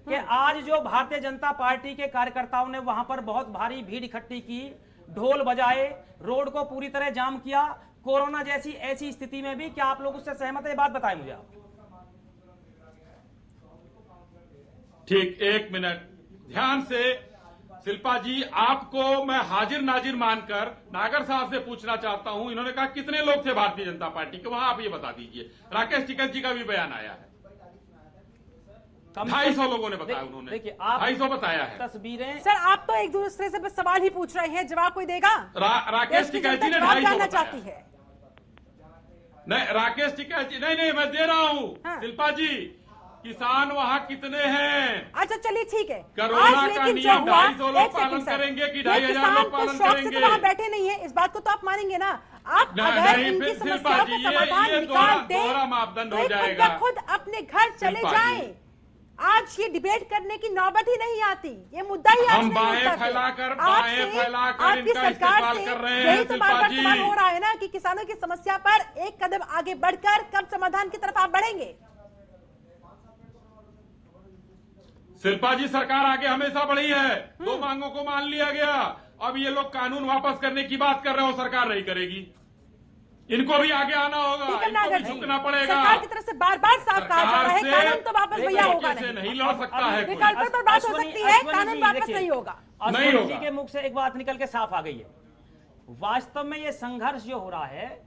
कि आज जो भारतीय जनता पार्टी के कार्यकर्ताओं ने वहां पर बहुत भारी भीड़ इकट्ठी की, ढोल बजाए, रोड को पूरी तरह जाम किया, कोरोना जैसी ऐसी स्थिति में भी, क्या आप लोग उससे सहमत है? ये बात बताएं मुझे आप। ठीक, 1 मिनट ध्यान से। शिल्पा जी, आपको मैं हाजिर नाजिर मानकर नागर साहब से पूछना चाहता हूं। इन्होंने कहा कितने लोग थे भारतीय जनता पार्टी के, वहां आप ये बता दीजिए। राकेश टिकैत जी का भी बयान आया है, 250 लोगों ने बताया। उन्होंने देखिए, आप 250 बताया है। तस्वीरें सर, आप तो एक दूसरे से बस सवाल ही पूछ रहे हैं, जवाब कोई देगा? राकेश देश की टिकैत जी जनता ने जवाब 250 जानना बताया। चाहती है। नहीं, राकेश टिकैत जी, नहीं, मैं दे रहा हूं। हाँ। शिल्पा जी, किसान वहां कितने हैं? अच्छा चलिए ठीक है। कोरोना आज का लेकिन नियम जो हुआ, 250 लोग एक सेकंड पालन सर, करेंगे कि ये 2,500 किसान लोग तो पालन शौक से तो करेंगे? वहां बैठे नहीं है, इस बात को तो आप मानेंगे ना। आप नहीं, अगर नहीं, इनकी फिर शिल्पा समस्याओं जी, का समाधान ये निकाल दें दोहरा मापदंड तो हो एक खुद जाएगा। ब खुद अपने घर चले शिल्पा जी। जाएं। आज ये डिबेट करने की नौबत ही नहीं आती, ये मुद्दा ही आज हम नहीं बाहें उठता थे। फैलाकर आपसे, आपकी इनका सरकार इस्तेमाल से कर रहे हैं, यही तो बार बार शिल्पा सवाल जी। हो रहा है ना कि किसानों की समस्या पर एक कदम आगे बढ़कर कब समाधान की तरफ आप बढ़ेंगे? शिल्पा जी, सरकार आगे हमेशा बढ़ी है, 2 मांगों को मान लिया गया। अब ये लोग कानून वापस करने की बात कर रहे हो, सरकार नहीं करेगी। इनको भी आगे आना होगा, ठीक है इनको नागर भी जी, झुकना पड़ेगा। सरकार की तरफ से बार बार साफ कहा जा रहा है, सरकार से कानून तो वापस भैया होगा तरीके से नहीं। नहीं लड़ सकता है कोई। विकल्प पर बात हो सकती है, कानून वापस देखिए, नहीं होगा। नहीं अश्वनी होगा। जी के मुख से एक बात निकल के साफ आ गई है। वास्तव में ये संघर्ष जो हो रहा है,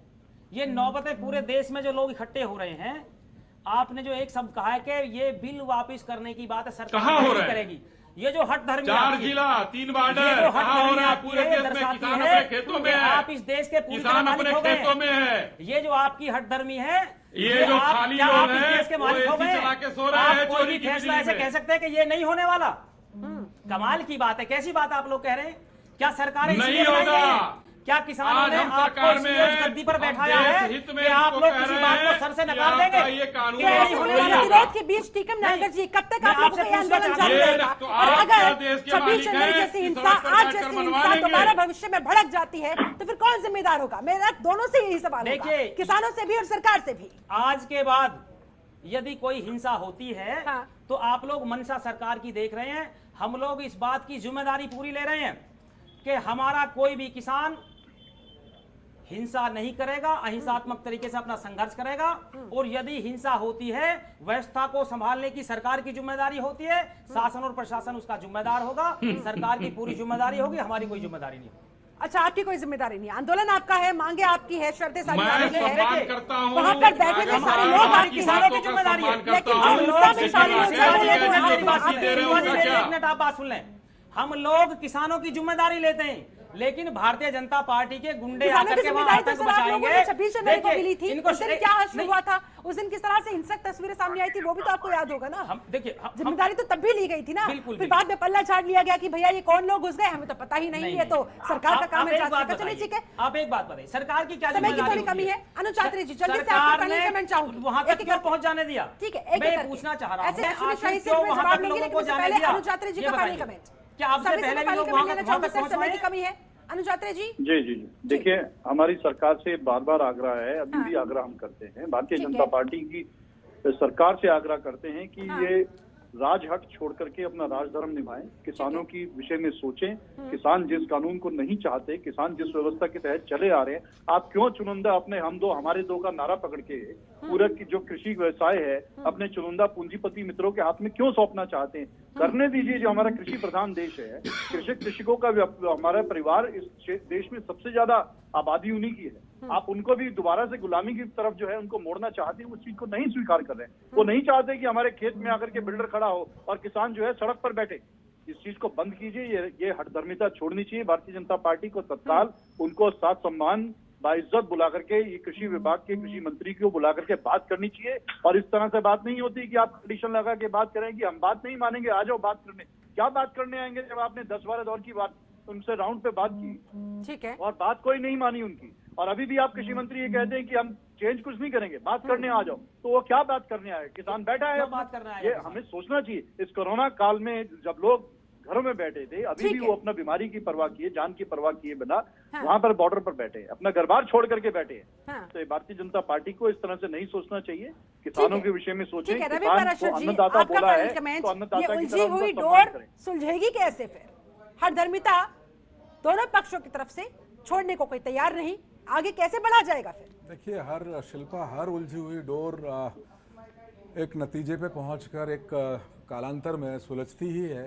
ये नौबतें पूरे देश में जो लोग इकट्ठे हो रहे हैं, आपने जो एक शब्द कहा है कि ये बिल वापस करने की बात है, सरकार कहाँ हो नहीं रहा है? करेगी। ये जो हट धर्मी 4 जिला, 3 बॉर्डर, ये जो कहाँ हो रहा है? पूरे देश में दर्शाती किसान है अपने खेतों में कि है, आप इस देश के पूरी तरह किसान मालिक अपने हो गए। खेतों में है। ये जो आपकी हटधर्मी है, ये जो आप- खाली क्या लोग आप इस हैं, देश के वो मालिक हो AC गए? चला के सो रहे आप हैं कोई चोरी भी की फैसला बिजली ऐसे में। कह सकते हैं कि ये नहीं होने वाला। कमाल की बात है, कैसी बात आप लोग कह रहे हैं? क्या सरकारें नहीं इसलिए बनाई होगा। है? क्या किसानों आज ने हम आपको सरकार में इसलिए उस हैं, गद्दी पर हम बैठाया देश है हित में कि आप इनको लोग कह किसी रहे बात को हैं सर से कि नकार आपका देंगे? ये कानून कि ऐसे होने वाले होगा। विरोध के बीच टीकम नागर जी, कब तक मैं आप लोगों आपसे का ये पूछना आंदोलन चाहता जारी हूं, रहेगा? तो और आप अगर देश के 26 मालिक जनवरी हैं, जैसी इस हिंसा, सड़क पर आज बैठकर जैसी हिंसा मनवाएंगे। दोबारा भविष्य में भड़क जाती है तो फिर कौन जिम्मेदार होगा? मेरा दोनों से यही सवाल होगा, देखिए, किसानों से भी और सरकार से भी। आज के बाद यदि कोई हिंसा होती है हाँ। तो आप लोग मंशा सरकार की देख रहे हैं। हम लोग इस बात की जिम्मेदारी पूरी ले रहे हैं कि हमारा कोई भी किसान हिंसा नहीं करेगा, अहिंसात्मक तरीके से अपना संघर्ष करेगा। और यदि हिंसा होती है, व्यवस्था को संभालने की सरकार की जिम्मेदारी होती है, शासन और प्रशासन उसका जिम्मेदार होगा। सरकार की पूरी जिम्मेदारी होगी, हमारी कोई जिम्मेदारी नहीं होगी। अच्छा, आपकी कोई जिम्मेदारी नहीं, आंदोलन आपका है, मांगे आपकी है, शर्तें सारी मैं आपकी है। सम्मान करता हूं। वहां पर बैठे थे सारे लोग आपके किसानों की जिम्मेदारी है। लेकिन जो हम हिंसा में लोग शामिल हो शिल्पा जी जाए कहते वो हैं, आप- जो फांसी दे रहे हो, शिल्पा जी, उनका मेरी क्या? एक मिनट आप बात सुन लें। हम लोग किसानों की जिम्मेदारी लेते हैं। लेकिन भारतीय जनता पार्टी के गुंडे किसानों आकर की के वहां जिम्मेदारी तो आतंक सर आप लोगों ने मचाएंगे। 26 जनवरी को मिली थी। इनको उस दिन क्या नहीं, हुआ था, उस दिन किस तरह से हिंसक तस्वीरें सामने आई थी, वो भी तो आपको याद होगा ना। हम देखिए जिम्मेदारी तो तब भी ली गई थी ना। बिल्कुल, फिर बाद में पल्ला झाड़ लिया गया कि भैया ये कौन लोग घुस गए, हमें तो पता ही नहीं, ये तो सरकार का काम है जांच करना। चलिए ठीक है, आप एक बात बताइए, सरकार की क्या समय की जिम्मेदारी थोड़ी कमी होती है। अनुचात्री जी जल्दी से सरकार आपका ने फाइनल कमेंट चाहूंगी। वहां तक क्यों पहुंच जाने दिया? ठीक है, एक मैं करके। पूछना चाह रहा हूं, ऐसे अश्विनी आखिर शाही क्यों सिर्फ वहां जवाब तक लेंगे, लोगों लेकिन को उससे जाने पहले दिया? अनुचात्री जी ये का फाइनल बताइए। कमेंट। क्या आपसे सभी से पहले भी फाइनल लोग कमेंट वहां लेना तक चाहूंगी सर, पहुंच समय पाए? की कमी है। अनुचात्री जी जी जी जी देखिए, हमारी सरकार से बार बार आग्रह है, अभी हाँ। भी आग्रह हम करते हैं, भारतीय ठीक जनता है। पार्टी की सरकार से आग्रह करते हैं कि हाँ। ये राजहट छोड़ करके अपना राजधर्म निभाएं, किसानों की विषय में सोचें। किसान जिस कानून को नहीं चाहते, किसान जिस व्यवस्था के तहत चले आ रहे हैं, आप क्यों चुनिंदा अपने हम दो हमारे दो का नारा पकड़ के पूरा की जो कृषि व्यवसाय है अपने चुनिंदा पूंजीपति मित्रों के हाथ में क्यों सौंपना चाहते हैं? करने दीजिए। जो हमारा कृषि प्रधान देश है, कृषकों का हमारा परिवार इस देश में सबसे ज्यादा आबादी उन्हीं की है। आप उनको भी दोबारा से गुलामी की तरफ जो है उनको मोड़ना चाहते हैं, उस चीज को नहीं स्वीकार कर रहे हैं। वो नहीं चाहते कि हमारे खेत में आकर के बिल्डर खड़ा हो और किसान जो है सड़क पर बैठे। इस चीज को बंद कीजिए। ये हठधर्मिता छोड़नी चाहिए। भारतीय जनता पार्टी को तत्काल उनको साथ सम्मान बाइज्जत बुला करके ये कृषि विभाग के कृषि मंत्री को बुला करके बात करनी चाहिए। और इस तरह से बात नहीं होती कि आप कंडीशन लगा के बात करें कि हम बात नहीं मानेंगे, आ जाओ बात करने। क्या बात करने आएंगे जब आपने 10-12 दौर की बात उनसे राउंड पे बात की ठीक है। और बात कोई नहीं मानी उनकी। और अभी भी आप कृषि मंत्री ये कहते हैं कि हम चेंज कुछ नहीं करेंगे, बात करने आ जाओ। तो वो क्या बात करने आए? किसान बैठा है, क्या बात करने आया ये किसान? हमें सोचना चाहिए। इस कोरोना काल में जब लोग घरों में बैठे थे, अभी ठीक भी है। वो अपना बीमारी की परवाह किए, जान की परवाह किए बिना हाँ। वहां पर बॉर्डर पर बैठे हैं, अपना घर बार छोड़ करके बैठे हैं। हाँ। तो ये भारतीय जनता पार्टी को इस तरह से नहीं सोचना चाहिए। किसानों है। के विषय में सोचें। ठीक है, रवि किसान पाराशर को जी अन्नदाता आपका बोला है फाइनल कमेंट। तो अन्नदाता ये की उलझी तरह हुई उनका सम्मान डोर करें। सुलझेगी कैसे फिर? हठधर्मिता दोनों पक्षों की तरफ से छोड़ने को कोई तैयार नहीं, आगे कैसे बढ़ा जाएगा फिर? देखिए, हर उलझी हुई डोर एक नतीजे पे पहुंचकर एक कालांतर में सुलझती ही है।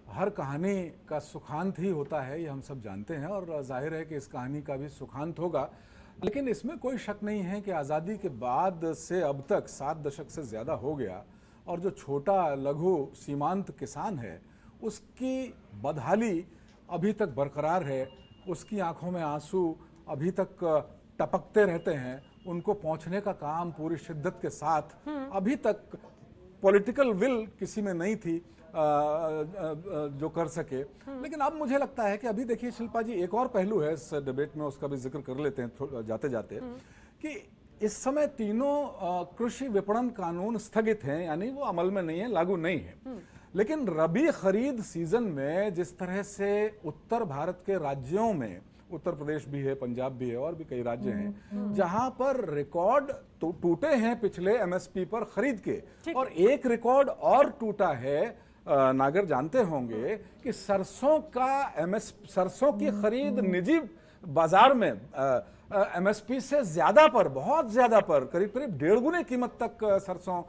हर कहानी का सुखांत ही होता है, ये हम सब जानते हैं, और जाहिर है कि इस कहानी का भी सुखांत होगा। लेकिन इसमें कोई शक नहीं है कि आज़ादी के बाद से अब तक 7 दशक से ज़्यादा हो गया, और जो छोटा लघु सीमांत किसान है उसकी बदहाली अभी तक बरकरार है। उसकी आंखों में आंसू अभी तक टपकते रहते हैं। उनको पहुंचने का काम पूरी शिद्दत के साथ अभी तक पॉलिटिकल विल किसी में नहीं थी जो कर सके। लेकिन अब मुझे लगता है कि अभी देखिए शिल्पा जी, एक और पहलू है इस डिबेट में, उसका भी जिक्र कर लेते हैं जाते जाते, कि इस समय तीनों कृषि विपणन कानून स्थगित हैं, यानी वो अमल में नहीं है, लागू नहीं है। लेकिन रबी खरीद सीजन में जिस तरह से उत्तर भारत के राज्यों में, उत्तर प्रदेश भी है, पंजाब भी है, और भी कई राज्य हैं जहां पर रिकॉर्ड तो टूटे हैं पिछले एमएसपी पर खरीद के, और एक रिकॉर्ड और टूटा है, नागर जानते होंगे कि सरसों की खरीद निजी बाजार में एमएसपी से ज्यादा पर, बहुत ज्यादा पर, करीब करीब 1.5 गुने कीमत तक सरसों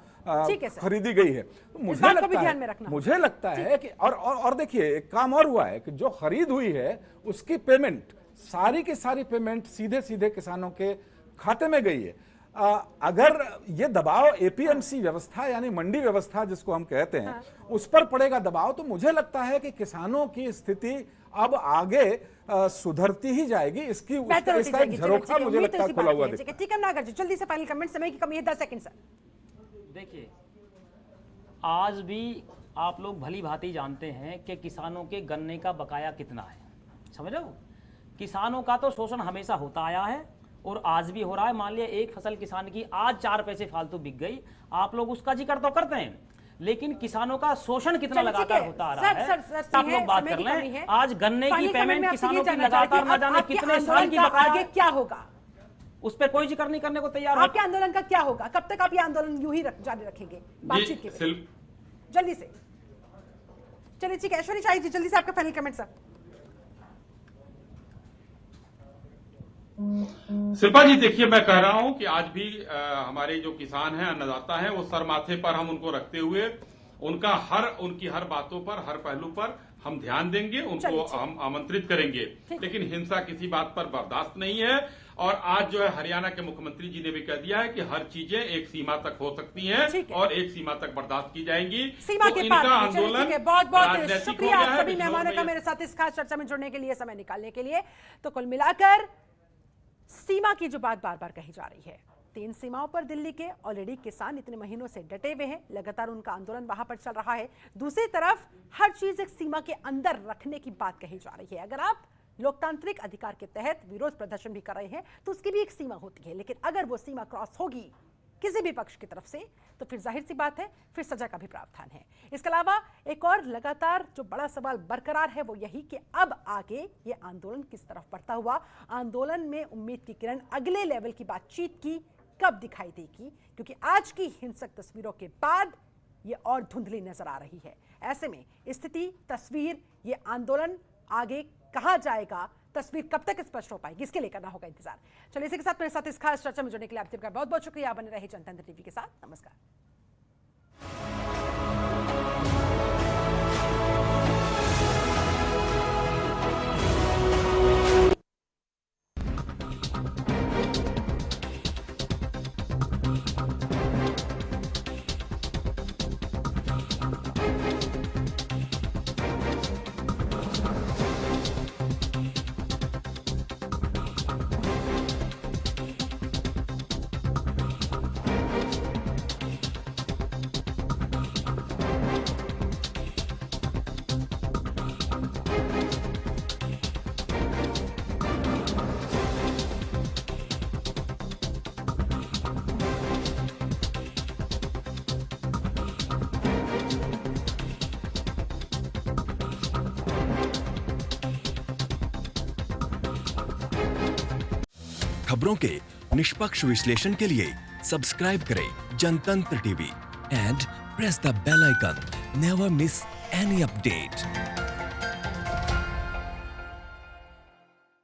खरीदी गई है। तो मुझे लगता है कि और देखिए एक काम और हुआ है कि जो खरीद हुई है उसकी पेमेंट, सारी की सारी पेमेंट सीधे सीधे किसानों के खाते में गई है। अगर ये दबाव एपीएमसी व्यवस्था यानी मंडी व्यवस्था जिसको हम कहते हैं उस पर पड़ेगा दबाव, तो मुझे लगता है कि किसानों की स्थिति अब आगे सुधरती ही जाएगी। इसका एक झरोखा मुझे लगता है खुला हुआ दिखता है। ठीक है नागर जी, जल्दी से फाइनल कमेंट, समय की कमी है, 10 सेकंड सर। देखिए, आज भी आप लोग भली भांति जानते हैं कि किसानों के गन्ने का बकाया कितना है, समझ रहे हो? किसानों का तो शोषण हमेशा होता आया है और आज भी हो रहा है। मान लिया एक फसल किसान की आज 4 पैसे फालतू बिक गई, आप लोग उसका जिक्र तो करते हैं, लेकिन किसानों का शोषण कितना लगातार होता आ रहा है, आप लोग बात कर लें। आज गन्ने की पेमेंट किसानों की लगातार न जाने कितने साल की बकाया, आगे क्या होगा उस पर कोई जिक्र नहीं करने को तैयार है। आपके आंदोलन का क्या होगा? कब तक आप ये आंदोलन यूं ही जारी रखेंगे बातचीत के? जल्दी से चलिए, ठीक है। ऐश्वर्या शाही जी, जल्दी से आपका फाइनल कमेंट सर। शिल्पा जी, देखिए मैं कह रहा हूं कि आज भी हमारे जो किसान हैं, अन्नदाता हैं, वो सर माथे पर हम उनको रखते हुए उनकी हर बातों पर, हर पहलू पर हम ध्यान देंगे, उनको हम आमंत्रित करेंगे। लेकिन हिंसा किसी बात पर बर्दाश्त नहीं है। और आज जो है हरियाणा के मुख्यमंत्री जी ने भी कह दिया है कि हर चीजें एक सीमा तक हो सकती हैं और एक सीमा तक बर्दाश्त की जाएंगी। सीमा तो के इनका पार आंदोलन बहुत बहुत राजनीतिक हो शुक्रिया गया है। सभी मेहमानों का मेरे साथ इस खास चर्चा में जुड़ने के लिए, समय निकालने के लिए। तो कुल मिलाकर सीमा की जो बात बार बार कही जा रही है, 3 सीमाओं पर दिल्ली के ऑलरेडी किसान इतने महीनों से डटे हुए हैं, लगातार उनका आंदोलन वहां पर चल रहा है। दूसरी तरफ हर चीज एक सीमा के अंदर रखने की बात कही जा रही है। अगर आप लोकतांत्रिक अधिकार के तहत विरोध प्रदर्शन भी कर रहे हैं तो उसकी भी एक सीमा होती है, लेकिन अगर वो सीमा क्रॉस होगी किसी भी पक्ष की तरफ से तो फिर जाहिर सी बात है फिर सजा का भी प्रावधान है। इसके अलावा एक और लगातार जो बड़ा सवाल बरकरार है वो यही कि अब आगे ये आंदोलन किस तरफ बढ़ता हुआ, आंदोलन में उम्मीद की किरण अगले लेवल की बातचीत की कब दिखाई देगी, क्योंकि आज की हिंसक तस्वीरों के बाद ये और धुंधली नजर आ रही है। ऐसे में स्थिति, तस्वीर, ये आंदोलन आगे कहां जाएगा, तस्वीर कब तक स्पष्ट हो पाएगी, इसके लिए करना होगा इंतजार। चलिए इसी के साथ मेरे साथ इस खास चर्चा में जुड़ने के लिए आप सबका बहुत बहुत शुक्रिया। बने रहे जनतंत्र टीवी के साथ। नमस्कार। खबरों के निष्पक्ष विश्लेषण के लिए सब्सक्राइब करें Jantantra TV and press the bell icon. Never miss any update.